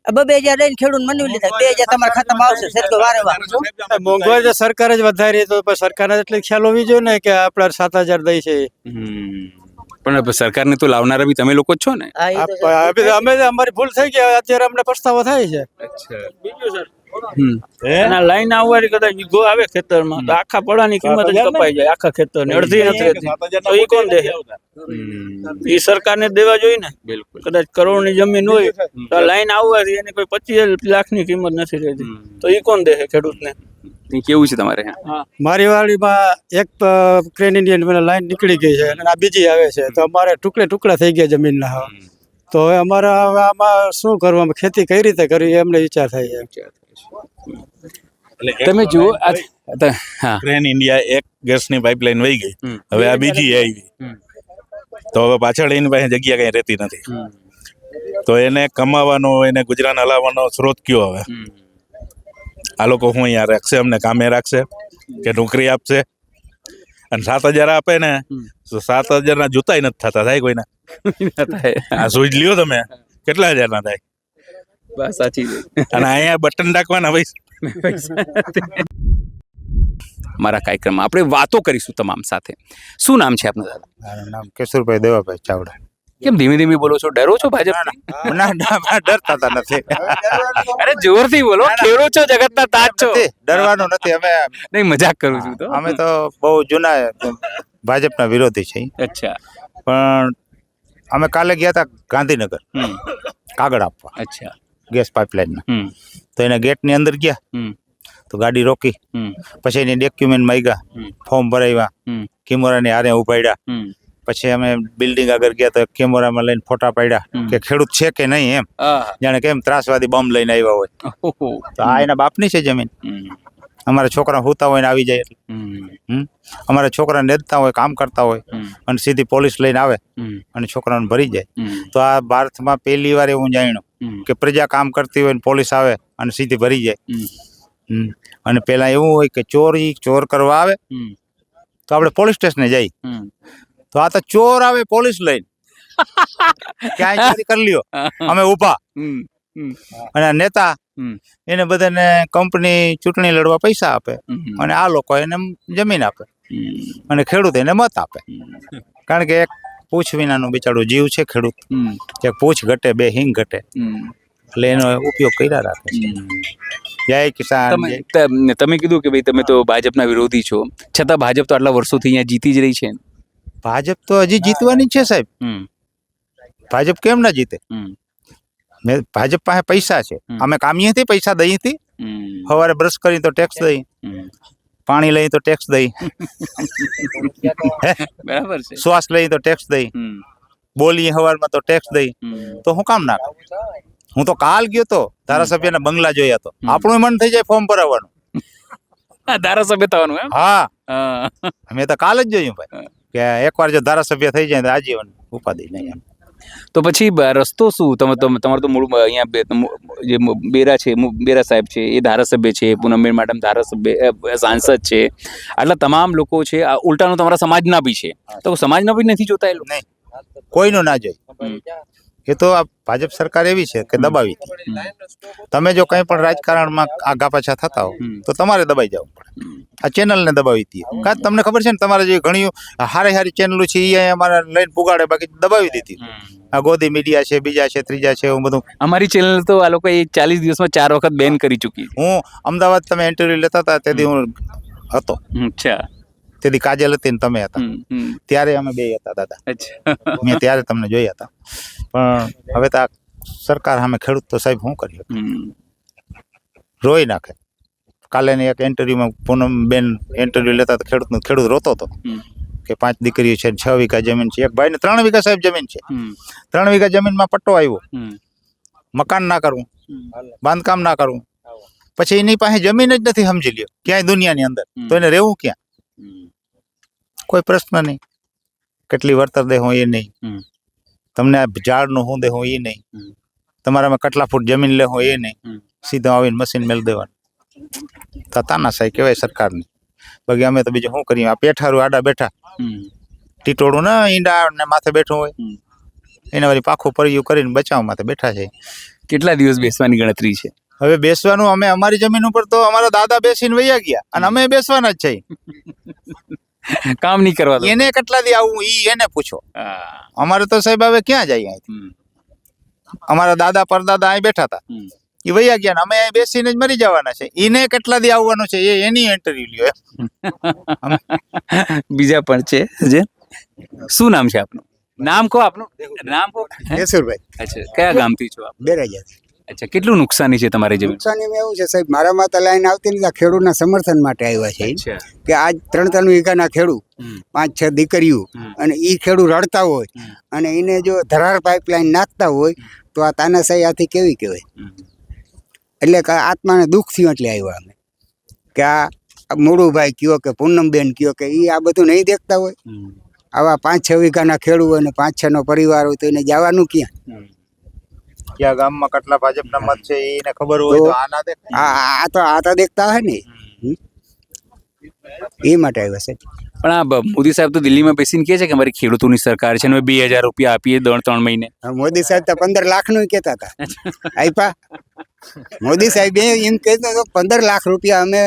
આ 2,000 લઈને ખેડૂત મનવી લીધા, 2,000 તમારા ખાતામાં આવશે સરકાર વારે વાર. મોંઘવારી તો સરકાર જ વધારી, તો સરકારને એટલી ખ્યાલ હોવી જોઈએ ને કે આપણે 7,000 દઈ છે. પણ સરકારને તો લાવનારા બી તમે લોકો જ છો ને. અમે અમારી ભૂલ થઈ ગઈ, અત્યારે અમને પછતાવો થાય છે. બીજું સર એના લાઈન આવવાથી કદાચ વીઘો આવે ખેતરમાં તો આખા પડાની કિંમત જ કપાઈ જાય, આખા ખેતરની અડધી નથી રહેતી. તો એ કોણ દે? એ સરકારને દેવા જોઈએ ને. કદાચ કરોડની જમીન હોય તો લાઈન આવવાથી એની કોઈ 25 લાખની કિંમત નથી રહેતી, તો એ કોણ દે ખેડૂતને? કેવું છે તમારે? મારી વાડીમાં એક ક્રેન ઇન્ડિયન લાઈન નીકળી ગઈ છે અને આ બીજી આવે છે, તો અમારે ટુકડા થઈ ગયા જમીનના. તો હવે અમારે આમાં શું કરવું, અમે ખેતી કઈ રીતે કરવી એમને વિચાર થાય છે. તમે જુઓ, ક્રેન ઇન્ડિયા એક ગેસની પાઇપલાઇન વહી ગઈ, હવે આ બીજી આવી, તો હવે પાછળ એની પાસે જગ્યા કઈ રહેતી નથી. તો એને કમાવાનો, એને ગુજરાન હલાવવાનો સ્ત્રોત કયો હવે? આ લોકો શું અહીંયા રાખશે? અમને કામે રાખશે કે નોકરી આપશે? અને 7,000 આપે ને તો 7,000 ના જૂતાય નથી થતા, થાય કોઈના? આ જોઈ લ્યો તમે, કેટલા હજાર ના થાય? બસ સાચી. અને અહીંયા બટન નાખવાના ભાઈ. મારા કાર્યક્રમમાં આપણે વાતો કરીશું તમામ સાથે. શું નામ છે આપનું દાદા? મારું નામ કેશુરભાઈ દેવાભાઈ ચાવડા. કેમ ધીમે ધીમે બોલો છો? ડરો છો ભાજપ? ડરતા હતા નથી. અરે જોરથી બોલો, ખેડો છો, જગતના તાજ છો. ડરવાનું નથી. અમે નહીં, મજાક કરું છું. તો અમે તો બહુ જૂના ભાજપના વિરોધી છીએ. અચ્છા. પણ અમે કાલે ગયા હતા ગાંધીનગર કાગળ આપવા. અચ્છા. ગેસ પાઇપલાઇનના. તો એના ગેટની અંદર ગયા તો ગાડી રોકી, પછી એની ડોક્યુમેન્ટ માંગ્યા, ફોર્મ ભરાવ્યા, કેમેરાની હારે ઉપાડ્યા. પછી અમે બિલ્ડિંગ આગળ ગયા તો કેમેરામાં લઈને ફોટા પાડ્યા કે ખેડૂત છે કે નહીં એમ, જાણે કેમ ત્રાસવાદી બોમ્બ લઈને આવ્યા હોય. તો આ એના બાપની છે જમીન. અમારા છોકરા હોતા હોય ને આવી જાય એટલે. અમારા છોકરા નેદતા હોય, કામ કરતા હોય અને સીધી પોલીસ લઈને આવે અને છોકરાને ભરી જાય. તો આ ભારતમાં પહેલી વાર એવું જાણ્યું કે પ્રજા કામ કરતી હોય ને પોલીસ આવે અને સીધી ભરી જાય. અને પેલા એવું હોય કે ચોર કરવા આવે તો આપણે પોલીસ સ્ટેશને જઈ, તો આ તો ચોર આવે પોલીસ લઈને, ક્યાંય ચોરી કરી લ્યો, અમે ઉભા. અને આ નેતા હમ. એને બધાને કંપની ચૂંટણી લડવા પૈસા આપે અને આ લોકો એને જમીન આપે અને ખેડૂત એને મત આપે. કારણ કે એક પૂછ વિનાનું બિચારું જીવ છે ખેડૂત. એક પૂછ ઘટે બે હિંગ ઘટે એટલે એનો ઉપયોગ કર્યા રાખે છે. જય કિસાન જય. તમે કીધું કે ભાઈ તમે તો ભાજપના વિરોધી છો, છતાં ભાજપ તો આટલા વર્ષોથી અહીંયા જીતી જ રહી છે. ભાજપ તો હજી જીતવાની જ છે સાહેબ. ભાજપ કેમ ના જીતે? ભાજપ પાસે પૈસા છે. અમે કામીએથી પૈસા દઈથી. સવારે બ્રશ કરી તો ટેક્સ દઈ, પાણી લઈ તો ટેક્સ દઈ, બરાબર છે. શ્વાસ લઈ તો ટેક્સ દઈ, બોલીએ સવારમાં તો ટેક્સ દઈ. તો હું કામ ના કરું? હું તો કાલ ગયો તો ધારાસભ્યના બંગલા જોયા તો આપણું મન થઈ જાય ફોર્મ ભરાવવાનું. ધારાસભ્ય થવાનું એમ? હા, હા. મેં તો કાલ જ જોયું ભાઈ કે એકવાર જો ધારાસભ્ય થઈ જાય તો આજીવન ઉપાધિ નહીં એમ. તો પછી રસ્તો શું? તમારું તો મૂળ અહીંયા જે બેરા છે, બેરા સાહેબ છે, એ ધારાસભ્ય છે, પૂનમબેન મેડમ ધારાસભ્ય સાંસદ છે, આટલા તમામ લોકો છે. આ ઉલટાનું તમારા સમાજના બી છે, તો સમાજના બી નથી જોતા એ લોકો? નહીં, કોઈનું ના જોઈ. એ તો આ ભાજપ સરકાર એવી છે કે દબાવી હતી. તમે જો કંઈ પણ રાજકારણમાં આગા પાછા થતા હો તો તમારે દબાઈ જવું પડે. આ ચેનલને દબાવી હતી. કાં તમને ખબર છે ને, તમારે જે ઘણી હારી હારી ચેનલો છે એ અમારા લઈને પુગાડે, બાકી દબાવી દીધી. આ ગોદી મીડિયા છે, બીજા છે, ત્રીજા છે, એવું બધું. અમારી ચેનલ તો આ લોકો 40 દિવસમાં 4 વખત બેન કરી ચૂકી. હું અમદાવાદ તમે ઇન્ટરવ્યુ લેતા હતા તેથી હું હતો. અચ્છા. તેથી કાજલ હતી ને તમે હતા. ત્યારે અમે બે હતા દાદા. અચ્છા. મેં ત્યારે તમને જોયા હતા. પણ હવે તો આ સરકાર સામે ખેડૂત તો સાહેબ શું કરી શકે? રોઈ નાખે. કાલેની એક ઇન્ટરવ્યુમાં પૂનમબેન ઇન્ટરવ્યુ લેતા તો ખેડૂત રોતો હતો કે 5 દીકરીઓ છે, 6 વીઘા જમીન છે. એક ભાઈને 3 વીઘા સાહેબ જમીન છે. 3 વીઘા જમીનમાં પટ્ટો આવ્યો, મકાન ના કરવું, બાંધકામ ના કરવું, પછી એની પાસે જમીન જ નથી, સમજી લ્યો, ક્યાંય દુનિયાની અંદર, તો એને રહેવું ક્યાં? કોઈ પ્રશ્ન નહીં. કેટલી વળતર દે હું એ નહીં, તમને આ ઝાડનું હું દે હું એ નહીં, તમારામાં કેટલા ફૂટ જમીન લે હું એ નહીં, સીધા આવીને મશીન મેળ દેવાનું. તાનાશાહી કહેવાય સરકારની. બાકી અમે તો બીજું શું કરીએ? આ પેઠારું આડા બેઠા, ટીટોળું ને ઈંડા ને માથે બેઠું હોય એને વળી પાખું પરિયું કરીને બચાવ માથે બેઠા છે. કેટલા દિવસ બેસવાની ગણતરી છે? હવે બેસવાનું અમે અમારી જમીન ઉપર તો અમારા દાદા બેસીને વૈયા ગયા અને અમે બેસવાના જ છે. કામ નહીં કરવા દો. એને કેટલા દી આવું ઈ એને પૂછો. અમારે તો સાહેબ હવે ક્યાં જાય અહીંથી? અમારા દાદા પરદાદા અહીં બેઠા હતા, એ વૈયા ગયા ને અમે અહીં બેસીને જ મરી જવાના છે. એને કેટલા દી આવવાનું છે એ એની ઇન્ટરવ્યુ લ્યો. બીજા પણ છે જે. શું નામ છે આપનું? નામ કહો આપનું. નામ કહો. કેશુરભાઈ. અચ્છા, કયા ગામથી છો આપ? બેરાજા. અચ્છા, કેટલું નુકસાની છે તમારી જમીન? નુકસાનીમાં એવું છે સાહેબ, મારા માતા લાઈન આવતી નથી. ખેડૂતના સમર્થન માટે આવ્યા છે અચ્છા. કે આજ 3 વીઘાના ખેડૂત, 5-6 દીકરીઓ, અને ઈ ખેડૂત રડતા હોય અને એને જો ધરાર પાઇપલાઇન નાખતા હોય તો આ તાનાશાહી આથી કેવી કહેવાય? એટલે કે આત્માને દુઃખ થયું એટલે આવ્યા અમે કે આ મોડુભાઈ કયો કે પૂનમબેન કયો કે એ આ બધું નહીં દેખતા હોય. આવા 5-6 વીઘાના ખેડૂત હોય ને 5-6 નો પરિવાર હોય તો એને જવાનું ક્યાં? ક્યાં ગામમાં કેટલા ભાજપના મત છે એને ખબર હોય તો આના દે. આ તો દેખતા હોય ને, એ માટે આવ્યા છે. પણ આ મોદી સાહેબ તો દિલ્હીમાં બેસીને કહે છે કે અમારી ખેડૂતોની સરકાર છે ને 2000 રૂપિયા આપીએ 3 મહિને. મોદી સાહેબ તો 15 લાખનું કહેતા હતા. આપ્યા મોદી સાહેબ એમ કહેતો હતો 15 લાખ રૂપિયા અમે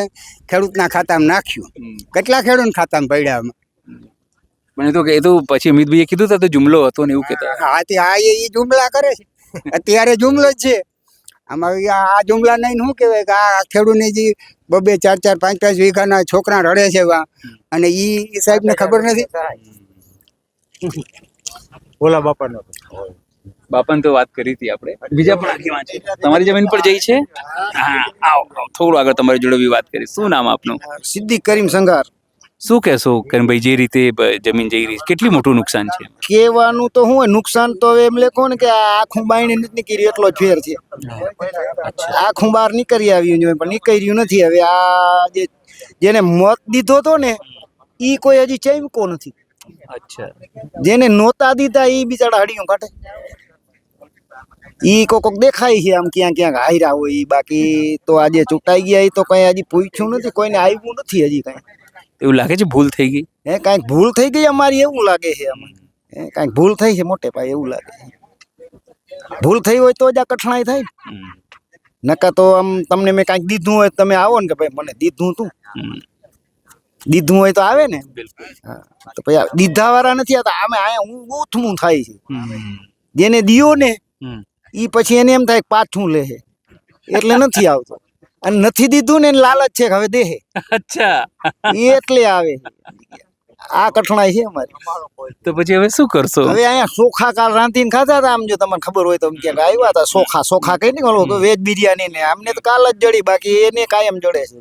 ખેડૂતના ખાતામાં નાખ્યું. કેટલા ખેડૂતના ખાતામાં પડ્યા? પણ એ તો પછી અમિતભાઈએ કીધું તો જુમલો હતો ને એવું કહેતા. હા, એ જુમલા કરે છે અત્યારે. જુમલો જ છે આમાં. આ જુમલા નહીં શું કહેવાય કે આ ખેડૂતની જે 2-2, 4-4, 5-5 વીઘાના છોકરા રડે છે અને ઈ સાહેબને ખબર નથી. ઓલા બાપાનો બાપાને તો વાત કરી હતી આપણે. બીજા પણ આગેવાન છે. તમારી જમીન પર જઈ છે? હા, આવો થોડું આગળ તમારી જોડે બી વાત કરી. શું નામ આપનું? સિદ્દીક કરીમ સંઘાર. શું કહેશો કરીમભાઈ, જે રીતે જમીન જઈ રહી છે, કેટલી મોટું નુકસાન છે? કહેવાનું તો શું હોય, નુકસાન તો હવે એમ લેખો ને કે આખું બાયણે નથી નીકળી એટલો જ ફેર છે. આખું બહાર નીકળી આવ્યું જોઈએ પણ નીકળ્યું નથી. હવે આ જેને મત દીધો હતો ને ઈ કોઈ હજી ચમકો નથી. અચ્છા. જેને નહોતા દીધા ઈ બિચારા હડિયું કાઢે. ઈ કોક દેખાય છે આમ ક્યાં ક્યાંક હાર્યા હોય. બાકી તો આજે ચૂંટાઈ ગયા એ તો કઈ હજી પૂછ્યું નથી, કોઈને આવ્યું નથી હજી કઈ. એવું લાગે છે ભૂલ થઈ ગઈ? કાંઈક ભૂલ થઈ ગઈ અમારી એવું લાગે છે. કાંઈક ભૂલ થઈ છે મોટે પાયે એવું લાગે છે. ભૂલ થઈ હોય તો જ આ કઠણાઈ થાય ને. નકા તો આમ તમને મેં કાંઈક દીધું હોય તમે આવો ને કે ભાઈ મને દીધું તું, દીધું હોય તો આવે ને. હા, તો પછી દીધા વાળા નથી આવતા. આમે આયા હું ઉથમું થાય છે. જેને દિયો ને ઈ પછી એને એમ થાય કે પાછું લે એટલે નથી આવતો, અને નથી દીધું ને એને લાલચ છે કે હવે દેહે, અચ્છા, એટલે આવે. આ કઠણાઈ છે અમારી. તો પછી હવે શું કરશો? હવે અહીંયા ચોખા કાલ રાંધીને ખાધા હતા. આમ જો તમને ખબર હોય તો ક્યાંક આવ્યા હતા ચોખા કઈ નહીં ઓલો વેજ બિરયાની ને અમને તો કાલ જ જડી, બાકી એને કાયમ જડે છે.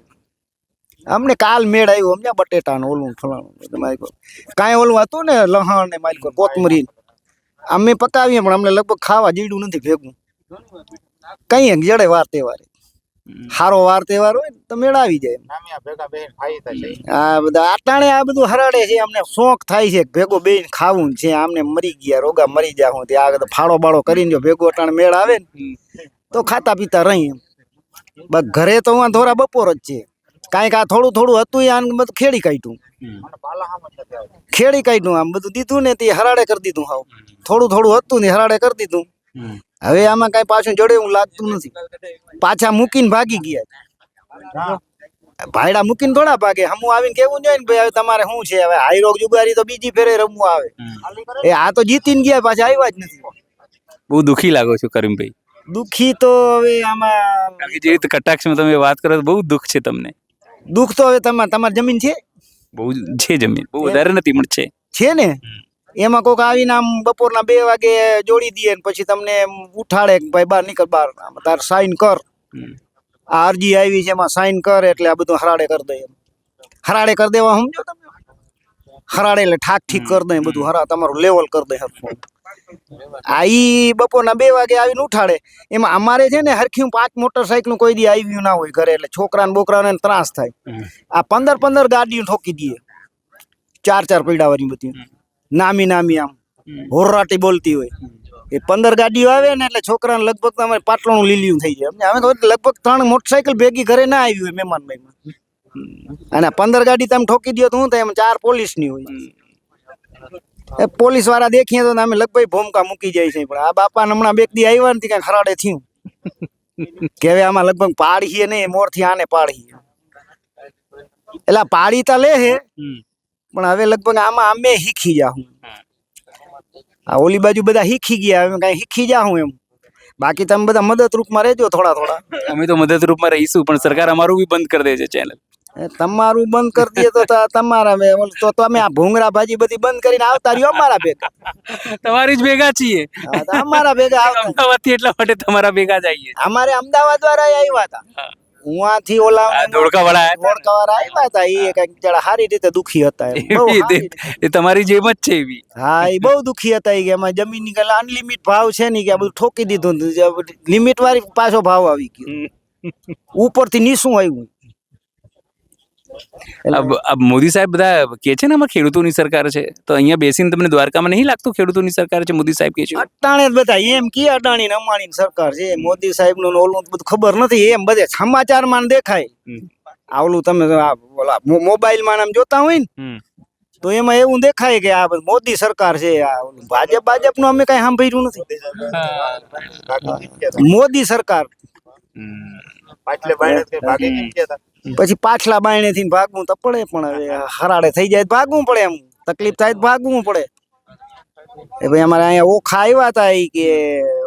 અમને કાલ મેળ આવ્યો અમને બટેટા નું ઓલું ફલાણું કાંઈ ઓલું હતું ને લહણ ને મારી કોથમરી અમે પકાવીએ પણ અમને લગભગ ખાવા જીડું નથી ભેગું. કઈ જડે વાર તહેવારે, સારો વાર તહેવાર હોય ને તો મેળ આવી જાય. આ બધા આટાણે આ બધું હરાડે છે. અમને શોખ થાય છે ભેગો બેન ખાવું છે. આમને મરી ગયા રોગા મરી જા હું ત્યાં આગળ ફાળો બાળો કરીને જો ભેગો અટાણે મેળ આવે ને તો ખાતા પીતા રહી. બસ ઘરે તો હું ધોરા બપોર જ છે. કાંઈક આ થોડું થોડું હતું આ બધું ખેડી કાઢ્યું આમ બધું દીધું ને તે હરાડે કરી દીધું. હાવ થોડું થોડું હતું ને હરાડે કરી દીધું. હવે આમાં કઈ પાછું જડે એવું લાગતું નથી. પાછા મૂકીને ભાગી ગયા. ભાયડા મૂકીને થોડા ભાગે. હમું આવીને કેવું જોઈએ ને ભાઈ હવે તમારે શું છે, હવે હાઈરોગ જુગારી તો બીજી ફેરે રમવું આવે. એ આ તો જીતીને ગયા પાછા આવ્યા જ નથી. બહુ દુખી લાગો છો કરીમભાઈ. દુખી તો હવે આમાં જે રીતે કટાક્ષમાં તમે વાત કરો તો બહુ દુઃખ છે તમને. દુઃખ તો હવે તમારી જમીન છે, બહુ છે જમીન, બહુ વધારે નથી પણ છે ને. એમાં કોઈક આવીને આમ બપોરના 2 વાગે જોડી દે ને પછી તમને ઉઠાડે કે ભાઈ બહાર નીકળ, બહાર તાર સાઈન કર, આ અરજી આવી છે એમાં સાઈન કર, એટલે આ બધું હરાડે કરી દે. હરાડે કરી દેવા સમજો તમે, હરાડે એટલે ઠાક ઠીક કરી દે બધું, હરા તમારું લેવલ કરી દે હરખું. આ ઈ બપોરના 2 વાગે આવીને ઉઠાડે. એમાં અમારે છે ને હરખ્યું 5 મોટરસાઇકલ કોઈ દી આવ્યું ના હોય ઘરે, એટલે છોકરાને બોકરાને ત્રાસ થાય. આ 15 ગાડીઓ ઠોકી દઈએ, 4 પૈડા વાળી બધી નામી આમ હોરાટી બોલતી હોય. એ 15 ગાડીઓ આવે ને એટલે છોકરાને લગભગ તમારે પાટલાનું લીલિયું થઈ જાય. અમે તો લગભગ 3 મોટરસાઇકલ ભેગી ઘરે ના આવી હોય મહેમાન ભાઈમાં, અને 15 ગાડી તમે ઠોકી દો તો હું થાય એમ 4 પોલીસની હોય. એ પોલીસ વાળા દેખીએ તો અમે લગભગ ભૂમકા મૂકી જાય છે. પણ આ બાપા હમણાં 2 દી આવ્યા નથી કઈ ખરાડે થયું કે હવે આમાં લગભગ પાડીએ નહીં, મોરથી આને પાડીએ. એટલે પાડી તા લે હે પણ હવે લગભગ આમાં અમે શીખી જાઉં. આ ઓલી બાજુ બધા શીખી ગયા, હવે કઈ શીખી જાઉં એમ. બાકી તમે બધા મદદરૂપમાં રહેજો થોડા. અમે તો મદદરૂપમાં રહીશું, પણ સરકાર અમારું બી બંધ કરી દે છે ચેનલ. તમારું બંધ કરી દે તો તમારા તો તમે આ ભૂંગળા ભાજી બધી બંધ કરીને આવતા રહ્યો અમારા ભેગા. તમારી જ ભેગા છીએ, અમારા ભેગા અમદાવાદથી, એટલા માટે તમારા ભેગા જઈએ. અમારે અમદાવાદ વાળા આવ્યા હતા, ઉવાથી ઓલા ધોળકા વાળા આવ્યા હતા. એ કઈક જરા સારી રીતે દુખી હતા. એ તમારી જેમ જ છે એવી. હા, એ બહુ દુખી હતા. કે એમાં જમીન ની અનલિમિટ ભાવ છે ને, કે આ બધું ઠોકી દીધું, લિમિટ વાળી પાછો ભાવ આવી ગયો, ઉપરથી નીચું આવ્યું. મોદી સાહેબ બધા કે છે ને આમાં ખેડૂતોની સરકાર છે, તો અહીંયા બેસીને તમને દ્વારકામાં નહીં લાગતું ખેડૂતોની સરકાર છે? મોદી સાહેબ કે છે અટાણે બધા એમ કે અટાણી ને અંબાણી ની સરકાર છે. મોદી સાહેબ નું ઓલું બધું ખબર નથી. એમ બધે સમાચારમાં દેખાય. આવલું તમે મોબાઈલ માં આમ જોતા હોય ને તો એમાં એવું દેખાય કે આ મોદી સરકાર છે. આ ભાજપ નું અમે કઈ સાંભળ્યું નથી. મોદી સરકાર પછી પાછલા બાયણે થી ભાગવું તો પડે, પણ હવે હરાડે થઈ જાય ભાગવું પડે. એમ તકલીફ થાય ભાગવું પડે. એ ભાઈ અમારે અહીંયા ઓખા આવ્યા હતા, એ કે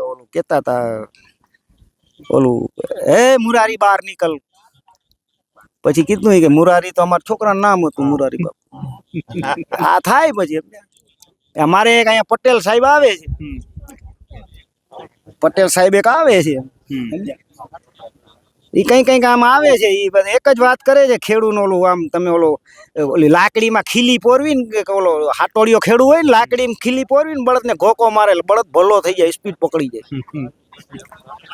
ઓલું કેતા હતા ઓલું હે મુરારી બહાર નીકળ. પછી કીધું કે મુરારી તો અમારા છોકરાનું નામ હતું, મુરારી બાપુ. આ થાય પછી અમારે એક અહીંયા પટેલ સાહેબ આવે છે, પટેલ સાહેબ એક આવે છે. એ કઈ આમ આવે છે, એ બધા એક જ વાત કરે છે ખેડૂત ઓલું આમ તમે ઓલી લાકડીમાં ખીલી પોરવી ને, ઓલો હાટોડિયો ખેડૂ હોય ને લાકડીમાં ખીલી પોરવી ને બળદ ને ઘોકો મારે, બળદ ભલો થઈ જાય, સ્પીડ પકડી જાય.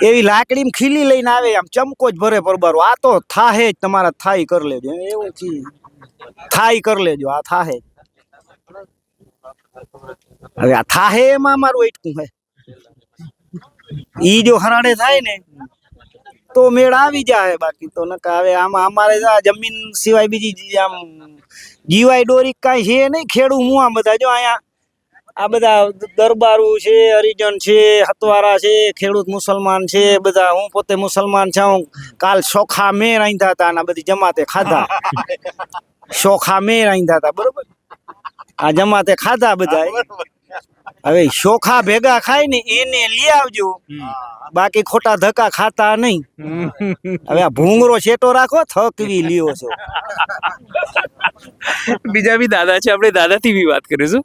એવી લાકડીમાં ખીલી લઈને આવે, આમ ચમકો જ ભરે પરબારો. આ તો થાહે જ, તમારા થાઈ કરી લેજો એવું છે. થાઈ કરી લેજો, આ થાહે. હવે આ થાહે એમાં અમારું એટકું હે. ઈ જો હરાડે થાય ને તો મેળ આવી જાય. બાકી તો નકા હવે આમાં અમારે જમીન સિવાય બીજી આમ જીવાય ડોરી કાંઈ છે નહીં. ખેડૂ હું આમ બધા જો અહીંયા આ બધા દરબારો છે, હરિજન છે, હતવારા છે, ખેડૂત મુસલમાન છે, બધા. હું પોતે મુસલમાન છું. કાલ ચોખા મેં રાંધ્યા હતા અને આ બધી જમાતે ખાધા. ચોખા મેં રાંધ્યા હતા, બરોબર. આ જમાતે ખાધા બધા. હવે ચોખા ભેગા ખાય ને એને લઈ આવજો, બાકી ખોટા ધક્કા ખાતા નહીં. હવે આ ભૂંગરો શેટો રાખો, થકવી લ્યો છો. બીજા બી દાદા છે, આપણે દાદાથી બી વાત કરીશું.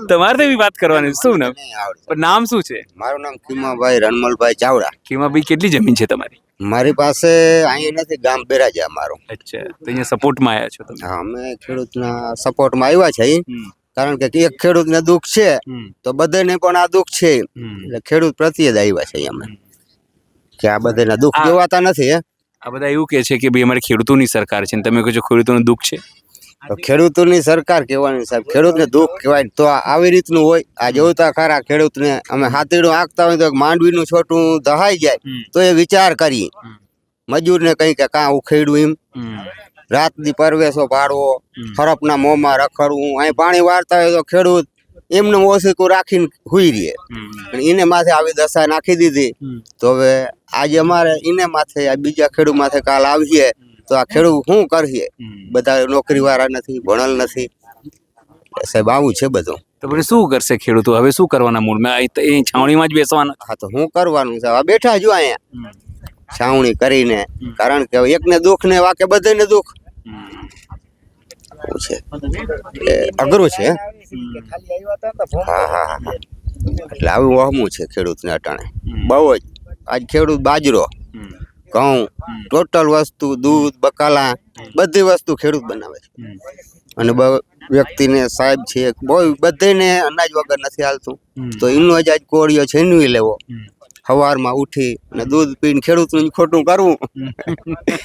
તમારાથી બી વાત કરવાની. શું નામ? નામ શું છે? મારું નામ ખીમાભાઈ રણમલભાઈ ચાવડા. ખીમાભાઈ, કેટલી જમીન છે તમારી? મારી પાસે અહીંયા નથી, ગામ બેરાજા મારું. અચ્છા, તો અહીંયા સપોર્ટમાં આવ્યા છો તમે? હા, અમે ખેડૂતના સપોર્ટમાં આવ્યા છે. કારણ કે એક ખેડૂતને દુઃખ છે તો બધાને પણ આ દુઃખ છે, એટલે ખેડૂત પ્રત્યે જ આવ્યા છે અમે, કે આ બધાના દુઃખ જોવાતા નથી. આ બધા એવું કે છે કે ભાઈ અમારી ખેડૂતોની સરકાર છે, તમે કહો છો ખેડૂતોનું દુઃખ છે. તો ખેડૂતોની સરકાર કહેવાની સાહેબ, ખેડૂતને દુઃખ કહેવાય તો આવી રીતનું હોય. આ જોતા ખરા ખેડૂતને અમે હાથીડું આંકતા હોય તો માંડવીનું છોટું દહાઈ જાય તો એ વિચાર કરી મજૂરને કઈ કે કાં ઉખેડવું એમ, રાત દી પરવેશો પાડવો, ફરપના મોંમાં રખડવું. અહીં પાણી વાળતા હોય તો ખેડૂત એમને ઓસીકું રાખીને હુઈ રહીએ. એને માથે આવી દશા નાખી દીધી તો હવે આજે અમારે એને માથે આ બીજા ખેડૂત માથે કાલ આવીએ તો આ ખેડૂત શું કરીએ? બધા નોકરી વાળા નથી, ભણેલ નથી, સાહેબ આવું છે બધું. તો પછી શું કરશે ખેડૂતો? હવે શું કરવાના મૂળમાં? એ છાવણીમાં જ બેસવાના? હા, તો શું કરવાનું છે? હવે બેઠા જો અહીંયા છાવણી કરીને, કારણ કે એકને દુઃખ ને વાકે બધાને દુઃખ છે, એટલે અઘરું છે. હા હા, એટલે આવું વહમું છે ખેડૂતને અટાણે બહુ જ. આજ ખેડૂત બાજરો, ઘઉં, ટોટલ વસ્તુ, દૂધ, બકાલા, બધી વસ્તુ ખેડૂત બનાવે છે. અને વ્યક્તિને સાહેબ છે બહુ બધાને અનાજ વગર નથી હાલતું, તો એનો જ આજ કોળિયો છીનવી લેવો, સવારમાં ઉઠી અને દૂધ પીને ખેડૂતનું ખોટું કરવું,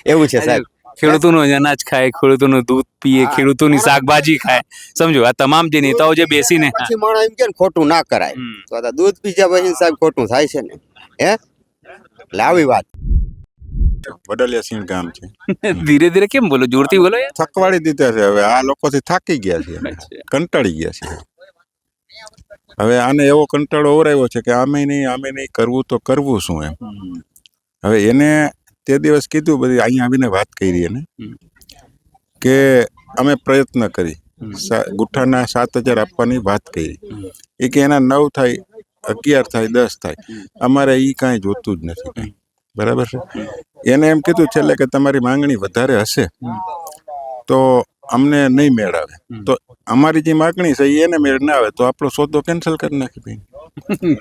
એવું છે સાહેબ. ખેડૂતોનું અનાજ ખાય, ખેડૂતોનું દૂધ પીએ, ખેડૂતોની શાકભાજી ખાય. સમજો, આ તમામ જે નેતાઓ જે બેસીને પછી માણસ એમ કે ખોટું ના કરાય, તો આ દૂધ પીધા પછી સાહેબ ખોટું થાય છે ને. હે, એટલે આવી વાત. વડલિયાસિંહ ગામ છે. ધીરે ધીરે કેમ બોલો? જોરથી બોલો. થકવાડી દીધા છે. હવે આ લોકોથી થાકી ગયા છે, કંટાળી ગયા છે. હવે આને એવો કંટાળો ઓરાયો છે કે આમે નહીં કરવું તો કરવું શું એમ. હવે એને તે દિવસ કીધું, બધી અહીંયા આવીને વાત કરી એને કે અમે પ્રયત્ન કરી ગુઠ્ઠાના 7,000 આપવાની વાત કરી. એ કે એના 9 થાય, 11 થાય, 10 થાય, અમારે એ કાંઈ જોતું જ નથી. બરાબર છે. એને એમ કીધું છેલ્લે કે તમારી માંગણી વધારે હશે તો અમને નહીં મેળ આવે, તો અમારી જે માંગણી છે એને મેળ ના આવે તો આપણો સોદો કેન્સલ કરી નાખી.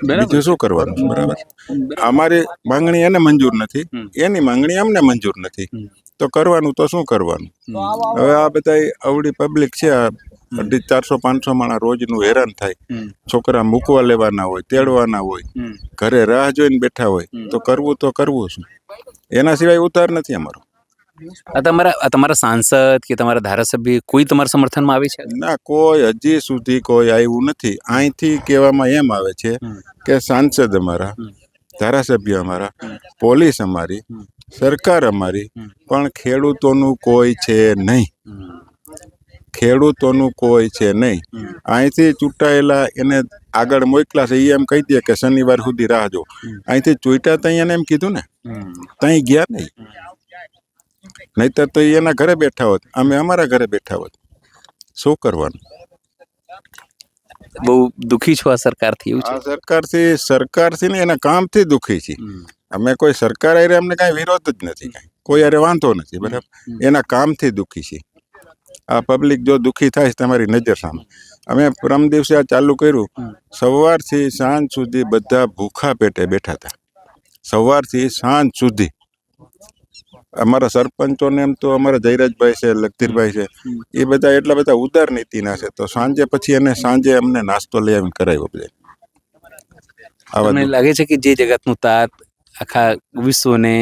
બીજું શું કરવાનું? બરાબર. અમારી માંગણી એને મંજૂર નથી, એની માંગણી અમને મંજૂર નથી, તો કરવાનું તો શું કરવાનું? હવે આ બધા અવળી પબ્લિક છે, 400-500 માણસ રોજનું હેરાન થાય. છોકરા મૂકવા લેવાના હોય, તેડવાના હોય, ઘરે રાહ જોઈને બેઠા હોય, તો કરવું શું? એના સિવાય ઉતાર નથી અમારો. તમારા સાંસદ કે તમારા ધારાસભ્ય કોઈ તમારા સમર્થનમાં આવે છે? ના, કોઈ હજી સુધી કોઈ આવ્યું નથી. અહીંથી કહેવામાં એમ આવે છે કે સાંસદ અમારા, ધારાસભ્ય અમારા, પોલીસ અમારી, સરકાર અમારી, પણ ખેડૂતોનું કોઈ છે નહીં. ખેડૂતોનું કોઈ છે નહીં. અહીંથી ચૂંટાયેલા એને આગળ મોકલા છે, એ એમ કહી દે કે શનિવાર સુધી રાહ જો. અહીંથી ચૂંટ્યા તો એને એમ કીધું ને, ત્યાં ગયા નહીં. નહીતર તો એના ઘરે બેઠા હોત, અમે અમારા ઘરે બેઠા હોત. શું કરવાનું? બહુ દુઃખી છો આ સરકારથી? એવું છે? સરકારથી ને એના કામથી દુઃખી છે. અમે કોઈ સરકાર આરે અમને કાંઈ વિરોધ જ નથી, કોઈ અરે વાંધો નથી. બરાબર. એના કામથી દુઃખી છે. આ પબ્લિક જો દુઃખી થાય છે તમારી નજર સામે. અમે પરમ દિવસે આ ચાલુ કર્યું, સવારથી સાંજ સુધી બધા ભૂખા પેટે બેઠા હતા. સવારથી સાંજ સુધી. અમારા સરપંચોને એમ તો અમારા જયરાજભાઈ છે, લખધીરભાઈ છે, એ બધા એટલા બધા ઉદાર નીતિના છે, તો સાંજે પછી એને સાંજે અમને નાસ્તો લઈ આવીને કરાવ્યો. મને લાગે છે કે જે જગતનું તાત આખા વિશ્વને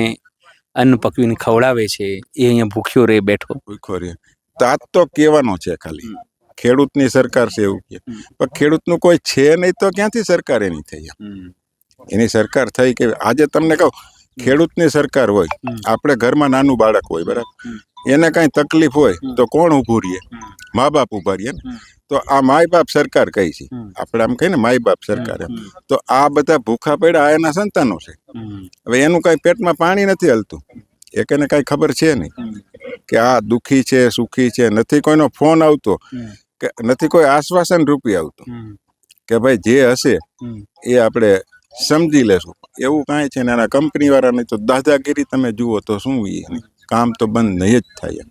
અન્ન પકવીને ખવડાવે છે, એ અહીંયા ભૂખ્યો રહે, બેઠો ભૂખ્યો રહે. તાત તો કહેવાનો છે ખાલી, ખેડૂતની સરકાર છે એવું કે, પણ ખેડૂતનું કોઈ છે નહીં તો ક્યાંથી સરકાર એની થઈ? એની સરકાર થઈ કે આજે તમને કહું, ખેડૂતની સરકાર હોય, આપણે ઘરમાં નાનું બાળક હોય, બરાબર, એને કાંઈ તકલીફ હોય તો કોણ ઊભું રહીએ? મા બાપ ઊભા રહીએ ને. તો આ માય બાપ સરકાર કઈ છે, આપણે આમ કહીએ ને માય બાપ સરકાર એમ. તો આ બધા ભૂખા પડ્યા આ એના સંતાનો છે. હવે એનું કઈ પેટમાં પાણી નથી હલતું, એકને કઈ ખબર છે નહીં કે આ દુખી છે સુખી છે. નથી કોઈનો ફોન આવતો કે નથી કોઈ આશ્વાસન રૂપી આવતું કે ભાઈ જે હશે એ આપણે સમજી લેશું. એવું કાંઈ છે ને એના કંપની વાળાની તો દાદાગીરી તમે જુઓ તો શું એની કામ તો બંધ નહીં જ થાય,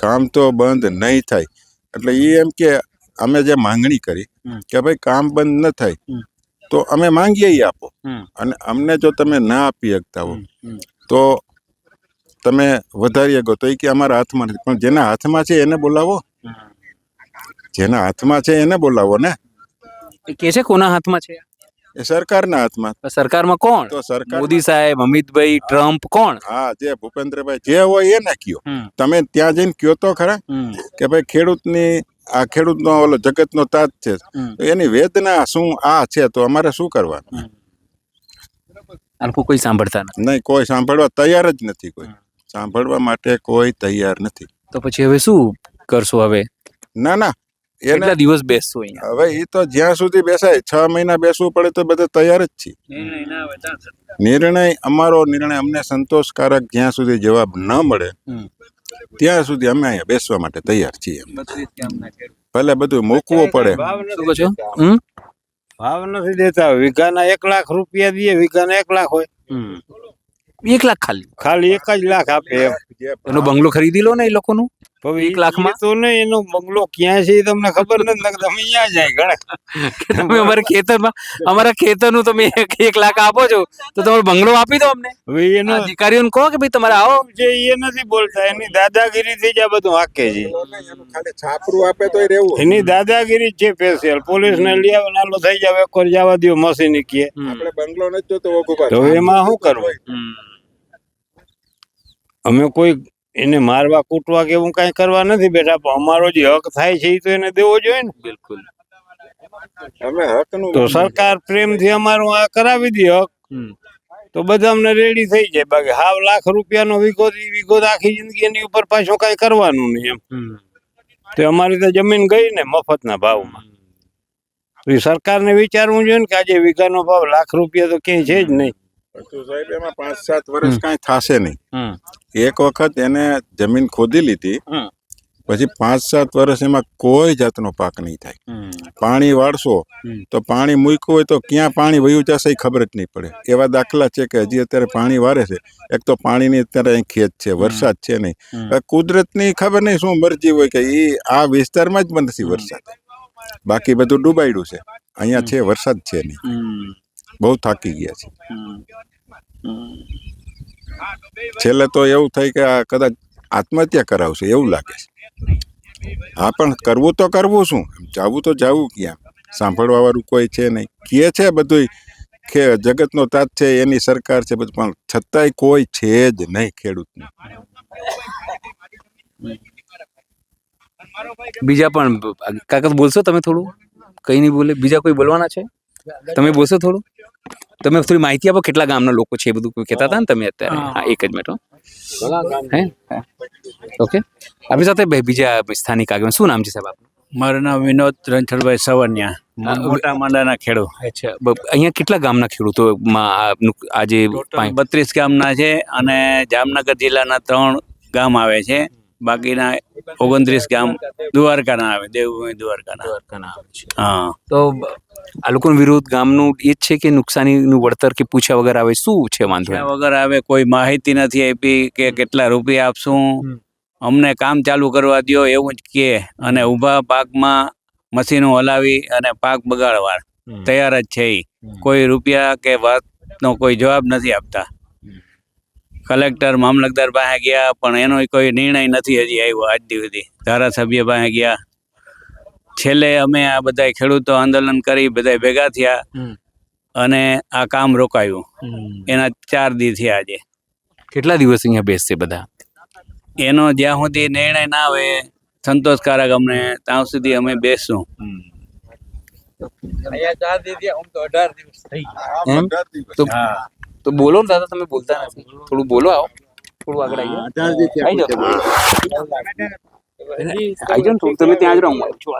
કામ તો બંધ નહીં થાય. એટલે એ એમ કે અમે જે માંગણી કરી કે ભાઈ કામ બંધ ન થાય તો અમે માંગીએ ઈ આપો, અને અમને જો તમે ના આપી શકતા હો તો તમે વધારી શકો. તો એ કે અમારા હાથમાં નથી. પણ જેના હાથમાં છે એને બોલાવો, જેના હાથમાં છે એને બોલાવો ને. કે છે કોના હાથમાં છે? એ સરકારના હાથમાં. સરકારમાં કોણ? તો સરકાર મોદી સાહેબ, અમિતભાઈ, ટ્રમ્પ, કોણ? હા, જે ભૂપેન્દ્રભાઈ જે હોય એને કયો. તમે ત્યાં જઈને કયો તો ખરા કે ભાઈ ખેડૂતની આ ખેડૂતનો ઓલો જગતનો તાજ છે, તો એની વેદના શું આ છે, તો અમારે શું કરવાનું? કોઈ સાંભળતા નથી. નહીં, કોઈ સાંભળવા તૈયાર જ નથી. કોઈ સાંભળવા માટે કોઈ તૈયાર નથી. તો પછી હવે શું કરશો? હવે ના ના કેટલા દિવસ બેસશો અહીંયા? હવે એ તો જ્યાં સુધી બેસાય 6 મહિના બેસવું પડે તો બધા તૈયાર જ છીએ. નિર્ણય અમને સંતોષકારક જ્યાં સુધી જવાબ ન મળે ત્યાં સુધી અમે અહીંયા બેસવા માટે તૈયાર છીએ. ભલે બધું મૂકવું પડે. શું કહો છો? ભાવ નથી દેતા. વીઘાના 1 લાખ રૂપિયા દઈએ, વીઘાના 1 લાખ હોય. 1 લાખ ખાલી 1 જ લાખ આપે એમ. એનો બંગલો ખરીદી લો ને એ લોકોનું. 1 લાખમાં તો નહીં, એનો બંગલો ક્યાં છે એ તમને ખબર નથી. તમે અહીંયા જાય ગણે તમે અમારા ખેતરનું તમે 1 લાખ આપો છો તો તમારો બંગલો આપી દો અમને. હવે એનો અધિકારીઓને કહો કે ભાઈ તમારે આવો. જે એ નથી બોલતા, એની દાદાગીરી થી જ આ બધું હાકે છે. ખાલી છાપરું આપે તો રહેવું. એની દાદાગીરી છે સ્પેશિયલ. પોલીસ ને લઈ આવે, નાલો થઈ જાવ, એક વાર જવા દો મશીન કીએ. આપણે બંગલો નથી જોતો ઓગુબા. તો એમાં શું કરવું? અમે કોઈ એને મારવા કૂટવા કે એવું કઈ કરવા નથી બેઠા, પણ અમારો જે હક થાય છે એ તો એને દેવો જોઈએ ને. બિલકુલ. અમે હકનું તો સરકાર પ્રેમથી અમારું આ કરાવી દે હક, તો બધા અમને રેડી થઈ જાય. બાકી 1.5 લાખ રૂપિયાનો વીઘો આખી જિંદગી એની ઉપર પાછું કઈ કરવાનું નહીં એમ. તો અમારી તો જમીન ગઈ ને મફતના ભાવમાં. સરકારને વિચારવું જોઈએ ને કે આજે વીઘાનો ભાવ 1 લાખ રૂપિયા તો ક્યાંય છે જ નહીં. સાહેબ એમાં 5-7 વર્ષ કઈ થશે નહીં. એક વખત એને જમીન ખોદી લીધી પછી 5-7 વર્ષ એમાં કોઈ જાતનો પાક નહીં થાય. પાણી વાળશો તો પાણી મૂક્યું હોય તો ક્યાં પાણી વયું જશે એ ખબર જ નહીં પડે. એવા દાખલા છે કે હજી અત્યારે પાણી વારે છે. એક તો પાણીની અત્યારે અહીં ખેત છે, વરસાદ છે નહીં. કુદરતની ખબર નહીં શું મરજી હોય કે એ આ વિસ્તારમાં જ નથી વરસાદ, બાકી બધું ડૂબાડ્યું છે. અહીંયા છે વરસાદ છે નહીં. બહુ થાકી ગયા છે. છેલ્લે તો એવું થાય કે આ કદાચ આત્મહત્યા કરાવશે એવું લાગે છે. હા, પણ કરવું તો કરવું શું? જાવું તો જાવું ક્યાં? સાંભળવા વાળું કોઈ છે નહીં. કે છે બધું કે જગતનો તાજ છે, એની સરકાર છે બધું, પણ છતાંય કોઈ છે જ નહીં ખેડૂતનું. બીજા પણ કાકા બોલશો તમે થોડું? કઈ નહીં બોલે. બીજા કોઈ બોલવાના છે? તમે બોલશો થોડું? તમે થોડી માહિતી આપો કેટલા ગામના લોકો છે એ બધું કહેતા હતા ને તમે અત્યારે. હા, એક જ મિનિટ. ઓકે, આપણી સાથે બીજા સ્થાનિક આગેવાન. શું નામ છે સાહેબ આપનું? મારું નામ વિનોદ રણછોડભાઈ સવન્યા, મોટા માંડાના ખેડૂત. અચ્છા, અહીંયા કેટલા ગામના ખેડૂતોમાં આજે? 32 ગામના છે અને જામનગર જિલ્લાના 3 ગામ આવે છે. બાકીના 29 ગામ દ્વારકાના આવે, દેવભૂમિ દ્વારકાના આવે છે. હા, તો આ લોકોનો વિરોધ ગામનું એ જ છે કે નુકસાનીનું વળતર કે પૂછ્યા વગર આવે? શું છે વાંધો? વગર આવે, કોઈ માહિતી નથી આપી કે કેટલા રૂપિયા આપશું, અમને કામ ચાલુ કરવા દો એવું જ કે. અને ઊભા પાકમાં મશીનો હલાવી અને પાક બગાડવા તૈયાર જ છે. કોઈ રૂપિયા કે વાતનો કોઈ જવાબ નથી આપતા. કલેક્ટર, મામલતદાર પાસે ગયા પણ એનો કોઈ નિર્ણય નથી હજી આવ્યો આજ સુધી. ધારાસભ્ય પાસે ગયા. છેલ્લે અમે આ બધા ખેડૂતો આંદોલન કરી બધા ભેગા થયા અને આ કામ રોકાયું. એના 4 દી થયા આજે. કેટલા દિવસ અહીંયા બેસશે બધા? એનો જ્યાં સુધી નિર્ણય ના આવે સંતોષકારક અમને ત્યાં સુધી અમે બેસશું. તો બોલો ને દાદા, તમે બોલતા નથી. થોડું બોલો, આવો થોડું આગળ આવી જાઓ. આવી જાઓ ને તમે ત્યાં જ રહો, હું આવું છું.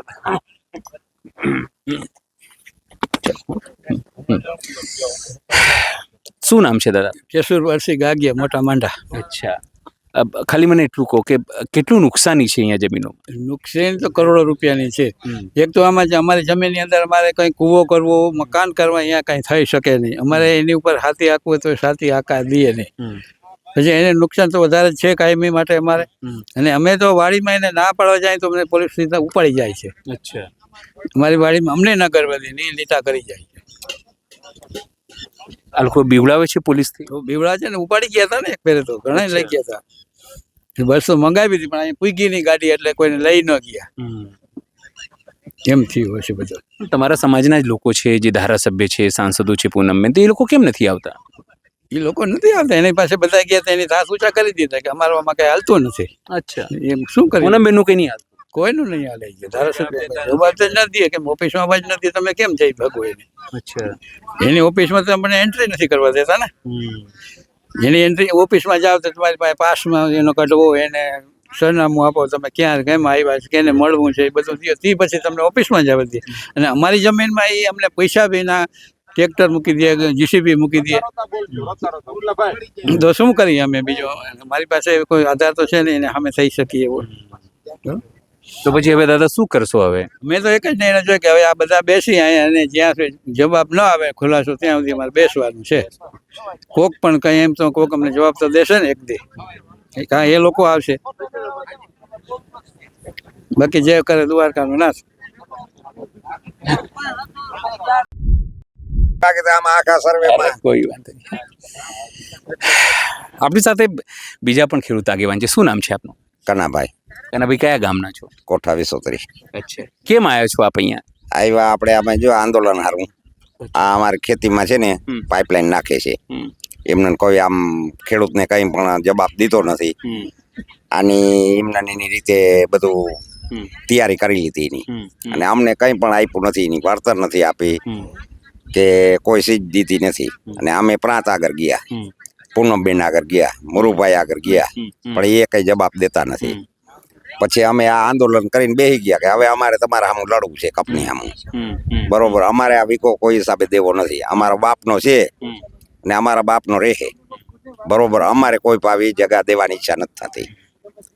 શું નામ છે દાદા? કેશુરવરસી ગાગિયા, મોટા માંડા. અચ્છા, ખાલી મને એટલું કહો કે કેટલું નુકસાની છે અહીંયા જમીનો? નુકસાન તો કરોડો રૂપિયાની છે. એક તો આમાં જે અમારી જમીનની અંદર અમારે કંઈ કૂવો કરવો, મકાન કરવા, અહીંયા કંઈ થઈ શકે નહીં. અમારે એની ઉપર હાથી હાંકવું તો હાથી હાંકા દઈએ નહીં. પછી એને નુકસાન તો વધારે જ છે કાયમી માટે અમારે. અને અમે તો વાડીમાં એને ના પાડવા જાય તો અમને પોલીસ સીધા ઉપાડી જાય છે. અચ્છા, અમારી વાડીમાં અમને ના કરવા દે, નહીં લીટા કરી જાય છે. આ લોકો બીવડાવે છે પોલીસથી? તો બીવડા છે ને, ઉપાડી ગયા હતા ને એક ફેરે, તો ઘણા લઈ ગયા હતા. બસો મંગાવી હતી પણ અહીં પૂગી નહીં ગાડી, એટલે કોઈને લઈ ન ગયા. એમ થયું હશે બધું. તમારા સમાજના જ લોકો છે જે ધારાસભ્ય છે, સાંસદો છે પૂનમબેન, તો એ લોકો કેમ નથી આવતા? એ લોકો નથી આવતા, એની પાસે બધા ગયા હતા, એની તાસ ઊંચા કરી દીધા કે અમારામાં કઈ હાલતું નથી. અચ્છા, એમ શું કરી? પૂનમબેન નું કઈ નહીં હાલતું? કોઈનું નહીં હાલે છે. ધારાસભ્ય જવાબ જ નથી કે ઓફિસમાં અવાજ નથી, તમે કેમ જઈ ભાગો એને? અચ્છા, એની ઓફિસમાં તમને એન્ટ્રી નથી કરવા દેતા ને. એની એન્ટ્રી ઓફિસમાં જાઓ તો તમારી પાસે પાસમાં એનો કઢવો, એને સરનામું આપો, તમે ક્યાં કેમ આવ્યા છે, કેને મળવું છે, એ બધું દો, તે પછી તમને ઓફિસમાં જવા દે. અને અમારી જમીનમાં એ અમને પૈસા વિના ટ્રેક્ટર મૂકી દે, જીસીબી મૂકી દે, તો શું કરીએ અમે? બીજો અમારી પાસે કોઈ આધાર તો છે નહીં, એને અમે થઈ શકીએ એવો. તો પછી હવે દાદા શું કરશો? હવે મેં તો એક જ નિર્ણય જોયો કે હવે આ બધા બેસી અહીંયા, અને જ્યાં સુધી જવાબ ન આવે ખુલાસો ત્યાં સુધી અમારે બેસવાનું છે. કોક પણ કંઈ એમ તો કોક અમને જવાબ તો દેશે ને એક દી, કાં એ લોકો આવશે, બાકી જે કરે દ્વારકાનો નાશ. કોઈ વાંધો નહીં. આપણી સાથે બીજા પણ ખેડૂત આગેવાન છે. શું નામ છે આપનું? કનાભાઈ. કનાભાઈ, કયા ગામના છો? કોઠા 230. અચ્છા, કેમ આવ્યો છો આપ અહીંયા? આવ્યા આપણે અમે જો આંદોલન હારું. આ અમારી ખેતીમાં છે ને પાઇપલાઇન નાખે છે, એમને કોઈ આમ ખેડૂતને કંઈ પણ જવાબ દીધો નથી. આની એમની રીતે બધું તૈયારી કરી લીધી એની, અને અમને કંઈ પણ આપ્યું નથી, એની વળતર નથી આપી કે કોઈ સીજ દીધી નથી. અને અમે પ્રાંત આગળ ગયા, પૂનમબેન આગળ ગયા, મુરુભાઈ આગળ ગયા, પણ એ કઈ જવાબ દેતા નથી. પછી અમે આ આંદોલન કરીને બેસી ગયા કે હવે અમારે તમારા સામું લડવું છે, કંપની સામું. બરોબર, અમારે આ વીકો કોઈ હિસાબે દેવો નથી, અમારા બાપનો છે ને અમારા બાપનો રહે. બરોબર, અમારે કોઈ પાવી જગા દેવાની ઈચ્છા નથી થતી.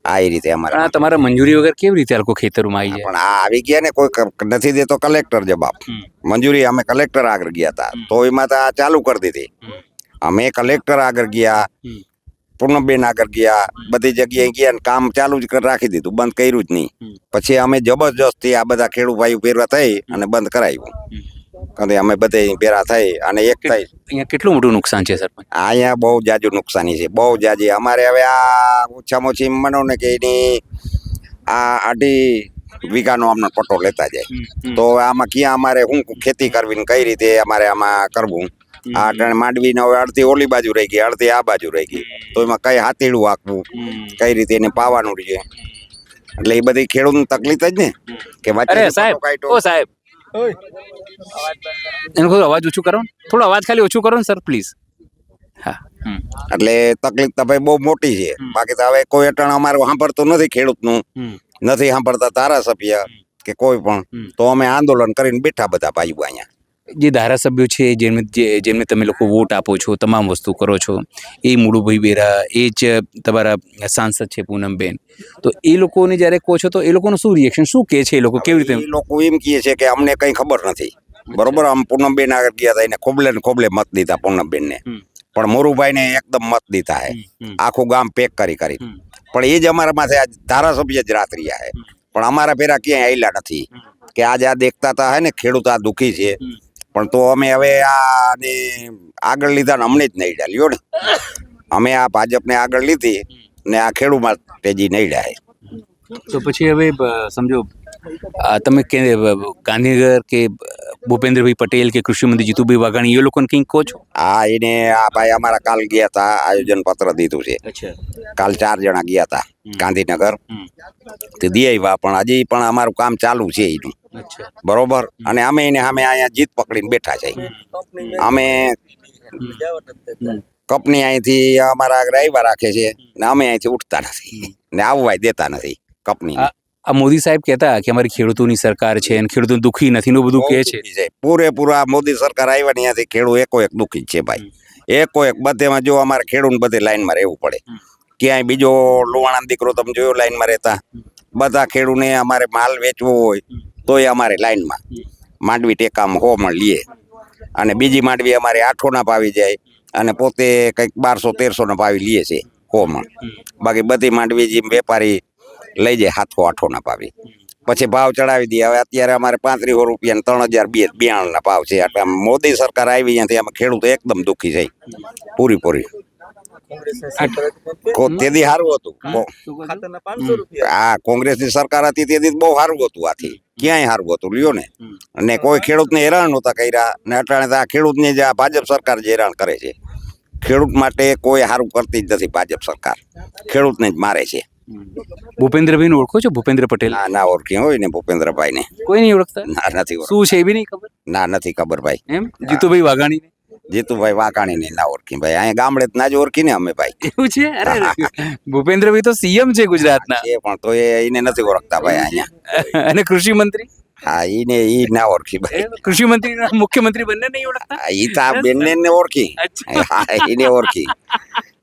આ એ રીતે અમારે. તમારા મંજૂરી વગર કેવી રીતે આ લોકો ખેતરમાં આવી જાય? પણ આ આવી ગયા ને, કોઈ નથી દેતો કલેક્ટર જવાબ. મંજૂરી અમે કલેક્ટર આગળ ગયા હતા, તો એમાં તો આ ચાલુ કરી દીધી. અમે કલેક્ટર આગળ ગયા, પૂનમબેન આગળ ગયા, બધી જગ્યાએ ગયા ને કામ ચાલુ જ રાખી દીધું, બંધ કર્યું જ નહીં. પછી અમે જબરજસ્તી આ બધા ખેડૂત ભાઈઓ ભેગા થઈ અને બંધ કરાવ્યું. અમે બધે ભેરા થઈ અને એક થઈ. અહીંયા કેટલું મોટું નુકસાન છે સરપંચ? અહીંયા બહુ જાજુ નુકસાની છે, બહુ જાજી. અમારે હવે આ ઓછામાં ઓછી માનો ને કે એની આ 2.5 વીઘાનો અમને પટ્ટો લેતા જાય, તો આમાં ક્યાં અમારે શું ખેતી કરવી ને કઈ રીતે અમારે આમાં કરવું? આ માંડવી ને હવે અડધી ઓલી બાજુ રહી ગઈ, અડધી આ બાજુ રહી ગઈ, તો એમાં કઈ હાથીડું હાંકવું, કઈ રીતે એને પાવાનું છે. એટલે એ બધી ખેડૂતની તકલીફ જ ને કે સાહેબ એનો અવાજ ઓછું કરો, થોડો અવાજ ખાલી ઓછું કરો ને સર પ્લીઝ. હા, એટલે તકલીફ તો ભાઈ બહુ મોટી છે. બાકી તો હવે કોઈ અટાણ અમારું સાંભળતું નથી, ખેડૂતનું નથી સાંભળતા ધારાસભ્ય કે કોઈ પણ. તો અમે આંદોલન કરીને બેઠા બધા ભાઈઓ અહીંયા. જે ધારાસભ્યો છે જેમને તમે લોકો વોટ આપો છો, તમામ વસ્તુ કરો છો, એ મુળુભાઈ બેરા, એ જ તમારા સાંસદ છે પૂનમબેન, તો એ લોકોને જ્યારે કહો છો તો એ લોકોનું શું રિએક્શન, શું કહે છે એ લોકો? કેવી રીતે? એ લોકો એમ કહે છે કે અમને કંઈ ખબર નથી. બરોબર, આમ પૂનમબેન આગળ ગયા હતા, એને ખોબલે ને ખોબલે મત દીધા પૂનમબેનને, પણ મોરુભાઈને એકદમ મત દીધા હે, આખું ગામ પેક કરી. પણ એ જ અમારા માથે આજ ધારાસભ્ય જ રાત રહ્યા હે, પણ અમારા પેરા ક્યાંય આવેલા નથી. કે આજ આ દેખતા હતા હે ને ખેડૂત આ દુઃખી છે, પણ તો અમે હવે આને આગળ લીધા ને અમને જ નહીં ડાલ્યો ને. અમે આ ભાજપને આગળ લીધી ને આ ખેડૂત માટે જ નહીં ડાય. તો પછી હવે સમજો તમે ગાંધીનગર કે ભૂપેન્દ્રભાઈ પટેલ કે કૃષિ મંત્રી જીતુભાઈ વાઘાણી એ લોકોને કંઈક કહો છો? હા, એને આ ભાઈ અમારા કાલ ગયા હતા, આયોજન પત્ર દીધું છે. કાલ 4 જણા ગયા હતા ગાંધીનગર, તે દઈ આવ્યા, પણ હજી પણ અમારું કામ ચાલુ છે એનું. બરોબર, અને અમે એને સામે અહીંયા જીત પકડીને બેઠા છે. અમે કંપની અહીંથી અમારા આગળ આવ્યા રાખે છે ને અમે અહીંથી ઉઠતા નથી ને આવવા દેતા નથી. કંપની આ મોદી સાહેબ કહેતા કે અમારી ખેડૂતોની સરકાર છે અને ખેડૂતો દુખી નથી ને બધું કહે છે. પૂરેપૂરા મોદી સરકાર આવ્યા ને ત્યાંથી ખેડૂત એકો એક દુઃખી જ છે ભાઈ. એકો એક બધેમાં જો અમારે ખેડૂત બધે લાઈનમાં રહેવું પડે. ક્યાંય બીજો લોવાણા દીકરો તમે જોયો લાઈનમાં રહેતા, બધા ખેડૂને અમારે માલ વેચવો હોય તોય અમારે લાઈનમાં માંડવી ટેકામાં 100 મણ લઈએ અને બીજી માંડવી અમારે 8 ના ભાવી જાય અને પોતે કંઈક 1200-1300 ના ભાવી લઈએ છે 100 મણ. બાકી બધી માંડવી જે વેપારી લઈ જાય 700-800 ના ભાવી, પછી ભાવ ચડાવી દે. હવે અત્યારે અમારે 3500 રૂપિયા 3092 ના ભાવ છે. એટલે મોદી સરકાર આવી ત્યાંથી અમે ખેડૂતો એકદમ દુઃખી છે પૂરી. તેથી સારું હતું. હા, કોંગ્રેસની સરકાર હતી તેથી બહુ સારું હતું. આથી ક્યાંય સારું હતું લ્યો ને. અને કોઈ ખેડૂતને હેરાન નહોતા કર્યા ને અટાણે આ ખેડૂતને જે આ ભાજપ સરકાર જે હેરાન કરે છે, ખેડૂત માટે કોઈ સારું કરતી જ નથી ભાજપ સરકાર, ખેડૂતને જ મારે છે. ભૂપેન્દ્રભાઈ ને ઓળખો છો? ભૂપેન્દ્ર પટેલ? ના ઓળખી હોય ને ભૂપેન્દ્રભાઈ ને. કોઈ નહીં ઓળખતા? ના, નથી. શું છે એ બી નહીં ખબર? ના, નથી ખબર ભાઈ. એમ? જીતુભાઈ વાઘાણી? જીતુભાઈ વાઘાણી ને ના ઓળખી ભાઈ. અહીંયા ગામડે ના જ ઓળખી ને અમે ભાઈ. એવું છે? અરે ભૂપેન્દ્રભાઈ તો સીએમ છે ગુજરાતના. એ પણ તો એને નથી ઓળખતા ભાઈ અહીંયા. અને કૃષિ મંત્રી? હા, ઈ ના ઓળખી ભાઈ. કૃષિ મંત્રી મુખ્યમંત્રી બંને નહીં ઓળખતા? ઈ તો આ બંને ને ઓળખી. હા, એને ઓળખી.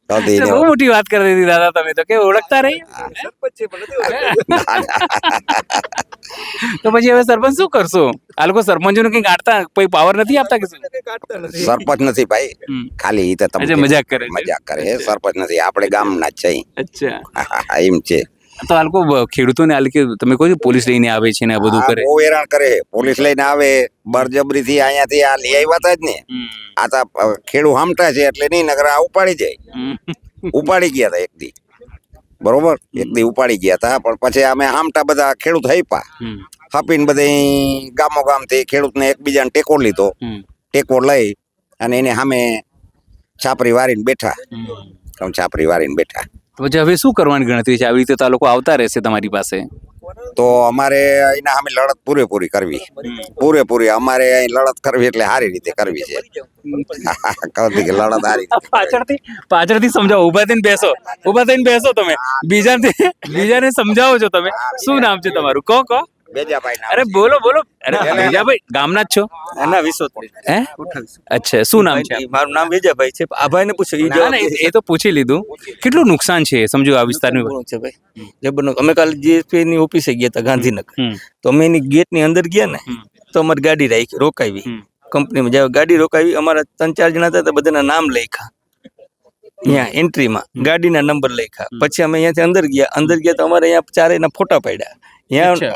બહુ મોટી વાત કરી દીધી દાદા તમે તો, કે ઓળખતા રહી. તો પછી હવે સરપંચ શું કરશો? આ લોકો સરપંચોને કઈ કાઢતા કોઈ પાવર નથી આપતા કે સરપંચ નથી ભાઈ, ખાલી ઈ તો તમે મજાક કરે. મજાક કરે. સરપંચ નથી, આપણે ગામના જ છે. અચ્છા, એમ છે. તો આ લોકો ખેડૂતોને આ કે તમે કહો છો પોલીસ લઈને આવે છે ને આ બધું કરે, બહુ હેરાન કરે. પોલીસ લઈને આવે બળજબરીથી અહીંયાથી આ લઈ આવ્યા જ ને. આ તો ખેડૂત હામટા છે એટલે નહીં, નગર આ ઉપાડી જાય. ઉપાડી ગયા હતા એક દી, બરોબર, એક દી ઉપાડી ગયા હતા. પણ પછી અમે હામટા બધા ખેડૂત હઈપા હાપીને બધી ગામો ગામથી ખેડૂતને એકબીજાને ટેકો લીધો. ટેકો લઈ અને એને સામે છાપરી વારીને બેઠા. છાપરી વારીને બેઠા. પછી હવે શું કરવાની ગણતરી છે? આવી રીતે તો આ લોકો આવતા રહેશે તમારી પાસે? તો અમારે એના સામે લડત પૂરેપૂરી કરવી. પૂરેપૂરી અમારે અહીં લડત કરવી એટલે સારી રીતે કરવી છે. કહતી કે લડત સારી. પાછળથી સમજાવો. ઉભા થઈને બેસો તમે. બીજાને સમજાવો છો તમે. શું નામ છે તમારું? કહો. બેજાભાઈ. અરે બોલો. અરે બેજાભાઈ ગામના જ છો? ના, વિશ્વોત્તરી. હે? અચ્છા, શું નામ છે? મારું નામ બેજાભાઈ છે. આ ભાઈને પૂછો. એ તો પૂછી લીધું. કેટલું નુકસાન છે સમજો આ વિસ્તારનું છે ભાઈ? જબરનો. અમે કાલે જીએસપી ની ઓફિસે ગયા હતા ગાંધીનગર. તો અમે એની ગેટ ની અંદર ગયા ને, તો અમારી ગાડી રોકાવી કંપનીમાં. જ્યારે ગાડી રોકાવી, અમારા 3-4 જણા હતા, તો બધાના નામ લખ્યા અહીંયા એન્ટ્રીમાં, ગાડીના નંબર લખ્યા. પછી અમે અહીંયાથી અંદર ગયા તો અમારે અહીંયા ચારેયના ફોટા પાડ્યા.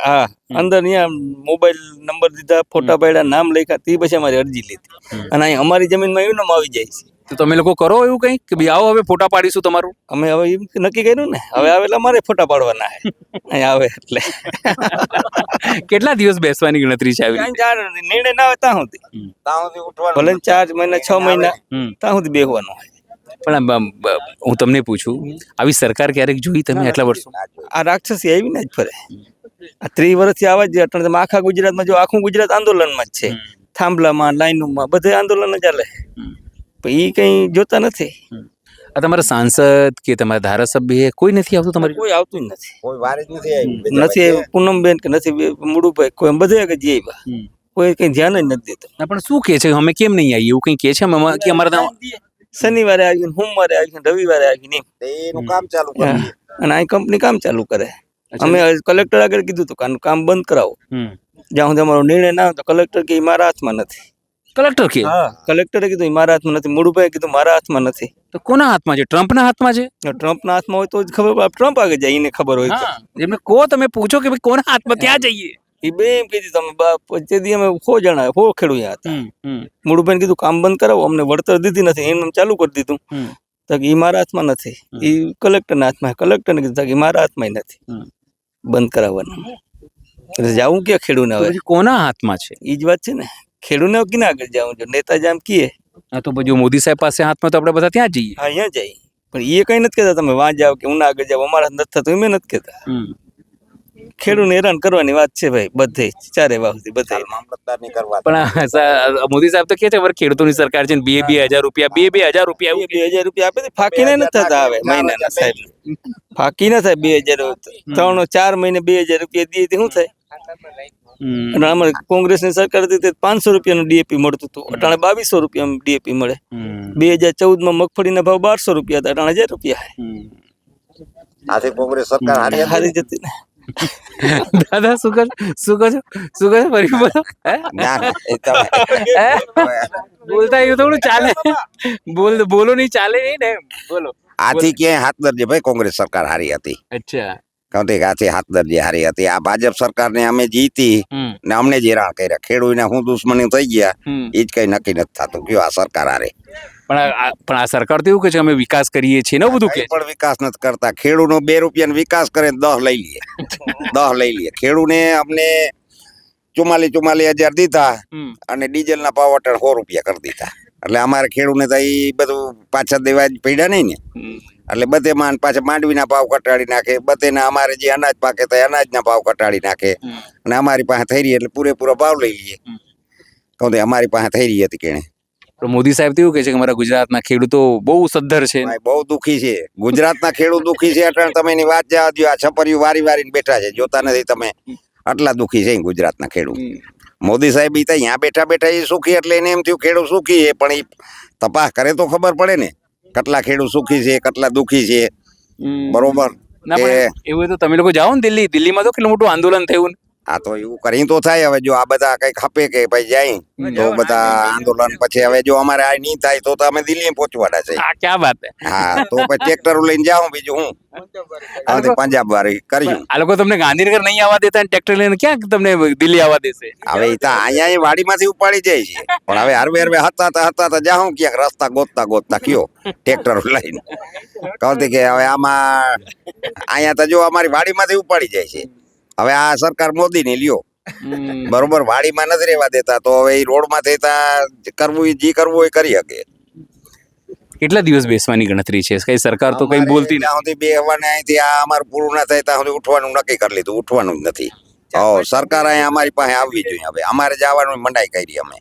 હા, અંદર અહીંયા મોબાઈલ નંબર દીધા, ફોટા પાડ્યા, નામ લખ્યા. તે પછી અમારી અરજી લીધી. અને અહીંયા અમારી જમીનમાં એવું નામ આવી જાય છે. તો તમે લોકો કરો એવું કઈ કે ભાઈ આવો હવે ફોટા પાડીશું તમારું? અમે હવે એમ નક્કી કર્યું ને, હવે આવે એટલે અમારે ફોટા પાડવાના. અહીંયા આવે એટલે કેટલા દિવસ બેસવાની ગણતરી છે? આવી નિર્ણય ના આવે ત્યાં સુધી ઉઠવાનું, ભલે 4 મહિના 6 મહિના ત્યાં સુધી બેસવાનું હોય. પણ હું તમને પૂછું, આવી સરકાર ક્યારેક જોઈ તમે આટલા વર્ષો? આ રાક્ષસી આવી ને જ ફરે. આ 30 વર્ષથી આવા જ. તમે આખા ગુજરાતમાં જો, આખું ગુજરાત આંદોલનમાં જ છે. થાંભલામાં, લાઈનોમાં, બધે આંદોલન ચાલે. પણ એ કઈ જોતા નથી. આ તમારા સાંસદ કે તમારા ધારાસભ્ય કોઈ નથી આવતું તમારે? કોઈ આવતું જ નથી. કોઈ વાર જ નથી આવ્યું. નથી પૂનમબેન કે નથી મુડુભાઈ, કોઈ બધે જે આવ્યા, કોઈ કઈ ધ્યાન જ નથી દેતું. પણ શું કે છે અમે કેમ નહીં આવીએ એવું કઈ કે છે કે અમારા શનિવારે આવીને, સોમવારે આવીને, રવિવારે આવીને એનું કામ ચાલુ કરે. અને આ કંપની કામ ચાલુ કરે. અમે કલેક્ટર આગળ કીધું હતું કામ બંધ કરાવો. જ્યાં સુધી અમારો નિર્ણય ના આવે તો કલેક્ટર કે મારા હાથમાં નથી. કલેક્ટર કે? કલેક્ટરે કીધું મારા હાથમાં નથી. મુડુભાઈ કીધું મારા હાથમાં નથી. તો કોના હાથમાં છે? ટ્રમ્પના હાથમાં છે? ટ્રમ્પના હાથમાં હોય તો જ ખબર પડે. ટ્રમ્પ આગળ જાય એને ખબર હોય તો. એમને કહો, તમે પૂછો કે ભાઈ કોના હાથમાં, ત્યાં જઈએ. એ બે એમ કીધું તમે તેથી અમે 100 જણા 100 ખેડૂત હતા. મુડુભાઈ કીધું કામ બંધ કરાવો, અમને વળતર દીધી નથી, એમ ચાલુ કરી દીધું. તો એ મારા હાથમાં નથી, એ કલેક્ટરના હાથમાં. કલેક્ટરને કીધું કે મારા હાથમાં નથી, બંધ કરાવવાનું. એટલે જવું ક્યાં ખેડૂને? હવે કોના હાથમાં છે એ જ વાત છે ને. ખેડૂને કિના આગળ જવું? જો નેતા જામ કીએ તો જો મોદી સાહેબ પાસે હાથમાં તો આપણે બધા ત્યાં જઈએ. હા, અહીંયા જઈએ. પણ એ કઈ નથી કહેતા તમે વાં જાઓ કે ઉના આગળ જાઓ, અમારા નથી થતું, એમ નથી કહેતા. ખેડૂતને હેરાન કરવાની વાત છે ભાઈ બધે ચારે બાજુથી બધે મામલતદારની કરવા પણ મોદી સાહેબ તો કે છે અમારે ખેડૂતોની સરકાર છે ને 2,000 રૂપિયા 2,000 રૂપિયા એવું 2,000 રૂપિયા આપે ફાંકીને નથી થતા આવે મહિનાના સાહેબ ફાંકી ના થાય 2,000 3-4 મહિને 2,000 રૂપિયા દઈએ શું થાય અને અમારે કોંગ્રેસની સરકાર હતી તે 500 રૂપિયાનું ડીએપી મળતું હતું અટાણે 2,200 રૂપિયામાં ડીએપી મળે 2014 માં મગફળીના ભાવ 1,200 રૂપિયા હતા અટાણે 1,000 રૂપિયા આથી કોંગ્રેસ સરકાર હારી જતી ને દાદા શું કહો ફરી બોલો બોલતા એવું થોડું ચાલે બોલો નહીં ચાલે નહીં ને બોલો આથી ક્યાંય હાથ દરજે ભાઈ કોંગ્રેસ સરકાર હારી હતી અચ્છા આથી હાથ દરજે હારી હતી આ ભાજપ સરકારને અમે જીતી ને અમને જ હેરાન કર્યા ખેડૂતને હું દુશ્મની થઈ ગયા એ જ કઈ નક્કી નથી થતું કયો આ સરકાર હારે પણ આ સરકાર તો એવું કે છે અમે વિકાસ કરીએ છીએ ને બધું કે પણ વિકાસ નથી કરતા ખેડૂતનો 2 રૂપિયાનો વિકાસ કરે 10 લઈ લઈએ ખેડૂતને અમને 44,000 દીધા અને ડીઝલના ભાવ અટાણે 100 રૂપિયા કરી દીધા એટલે અમારે ખેડૂતને તો એ બધું પાછા દેવા પડ્યા નહીં ને એટલે બધે પાછા માંડવીના ભાવ ઘટાડી નાખે બધેના અમારે જે અનાજ પાકે તો અનાજના ભાવ ઘટાડી નાખે અને અમારી પાસે થઈ રહી એટલે પૂરેપૂરો ભાવ લઈ લઈએ કહું અમારી પાસે થઈ રહી હતી કેણે મોદી સાહેબ તો એવું કહે છે કે અમારા ગુજરાતના ખેડૂતો બહુ સદ્ધર છે બહુ દુઃખી છે ગુજરાતના ખેડૂત દુઃખી છે અટાણે તમે એની વાત જવા દો આ છપરીઓ વારીને બેઠા છે જોતા નથી તમે આટલા દુઃખી છે ગુજરાતના ખેડૂત મોદી સાહેબ ઈ ત્યાં બેઠા એ સુખી એટલે એને એમ થયું ખેડૂત સુખી છે પણ એ તપાસ કરે તો ખબર પડે ને કેટલા ખેડૂત સુખી છે કેટલા દુઃખી છે બરોબર એવું તો તમે લોકો જાઓ ને દિલ્હીમાં તો કેટલું મોટું આંદોલન થયું હા તો એવું કરી તો થાય હવે જો આ બધા કઈ ખપે કે ભાઈ જાય તો બધા આંદોલન પછી હવે જો અમારે આ નહીં થાય તો અમે દિલ્હી પહોંચવાના છે ક્યાં વાત હા તો પછી ટ્રેક્ટરો લઈને જાઉં બીજું હું પંજાબ વાળી કર્યું આ લોકો તમને ગાંધીનગર નહીં આવવા દેતા ટ્રેક્ટર લઈને ક્યાં તમને દિલ્હી આવવા દેશે હવે અહીંયા વાડીમાંથી ઉપાડી જાય છે પણ હવે હરવે હતા જાઉં ક્યાંક રસ્તા ગોતતા કયો ટ્રેક્ટર લઈને કહું કે હવે આમાં અહીંયા તો જો અમારી વાડીમાંથી ઉપાડી જાય છે હવે આ સરકાર મોદી ને લ્યો બરોબર વાડીમાં નથી રહેવા દેતા તો હવે રોડ માં કરવું જે કરવું એ કરી શકે કેટલા દિવસ બેસવાની ગણતરી છે કઈ સરકાર તો કઈ બોલતી નથી બેહવાને અહીંથી આ અમારું પૂરું ના થાય ત્યાં સુધી ઉઠવાનું નક્કી કરી લીધું ઉઠવાનું જ નથી સરકાર અહીંયા અમારી પાસે આવવી જોઈએ હવે અમારે જવાનું મનાઈ કરી અમે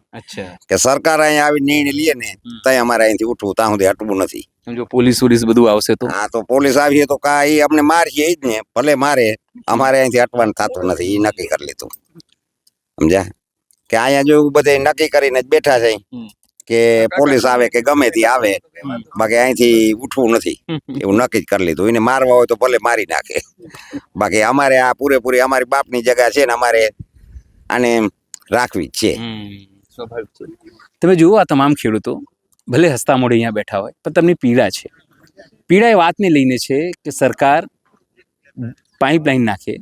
કે સરકાર અહીંયા આવી નિર્ણય લઈએ ને ત્યાં અમારે અહીંથી ઉઠવું ત્યાં સુધી હટવું નથી જો પોલીસ બધું આવશે તો હા તો પોલીસ આવીએ તો કાંઈ અમને મારીએ જ ને ભલે મારે અમારે અહીંથી હટવાનું થતું નથી એ નક્કી કરી લીધું સમજ્યા કે અહીંયા જો બધે નક્કી કરીને જ બેઠા છે કે પોલીસ આવે કે ગમે તે આવે બાકી અહીંથી ઉઠવું નથી એવું નક્કી જ કરી લીધું એને મારવા હોય તો ભલે મારી નાખે બાકી અમારે આ પૂરેપૂરી અમારી બાપની જગ્યા છે ને અમારે આને રાખવી જ છે તમે જુઓ આ તમામ ખેડૂતો ભલે હસતા મોઢે અહીંયા બેઠા હોય પણ તમને પીડા છે પીડા એ વાતને લઈને છે કે સરકાર પાઇપલાઇન નાખે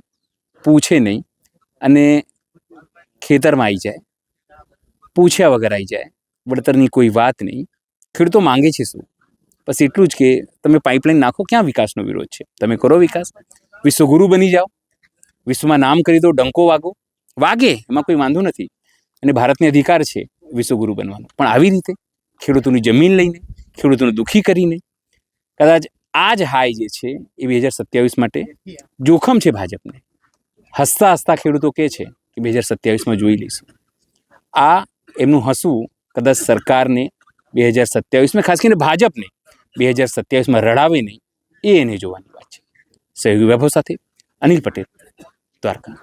પૂછે નહીં અને ખેતરમાં આવી જાય પૂછ્યા વગર આવી જાય વળતરની કોઈ વાત નહીં ખેડૂતો માંગે છે શું બસ એટલું જ કે તમે પાઇપલાઇન નાખો ક્યાં વિકાસનો વિરોધ છે તમે કરો વિકાસ વિશ્વગુરુ બની જાઓ વિશ્વમાં નામ કરી દો ડંકો વાગે એમાં કોઈ વાંધો નથી અને ભારતને અધિકાર છે વિશ્વગુરુ બનવાનો પણ આવી રીતે ખેડૂતોની જમીન લઈને ખેડૂતોને દુઃખી કરીને કદાચ આ જ હાઈ જે છે એ 2027 માટે જોખમ છે ભાજપને હસતા ખેડૂતો કહે છે કે 2027માં જોઈ લઈશું આ એમનું હસવું કદાચ સરકારને 2027માં ખાસ કરીને ભાજપને 2027માં રડાવે નહીં એને જોવાની વાત છે સહયોગી વૈભવ સાથે અનિલ પટેલ દ્વારકા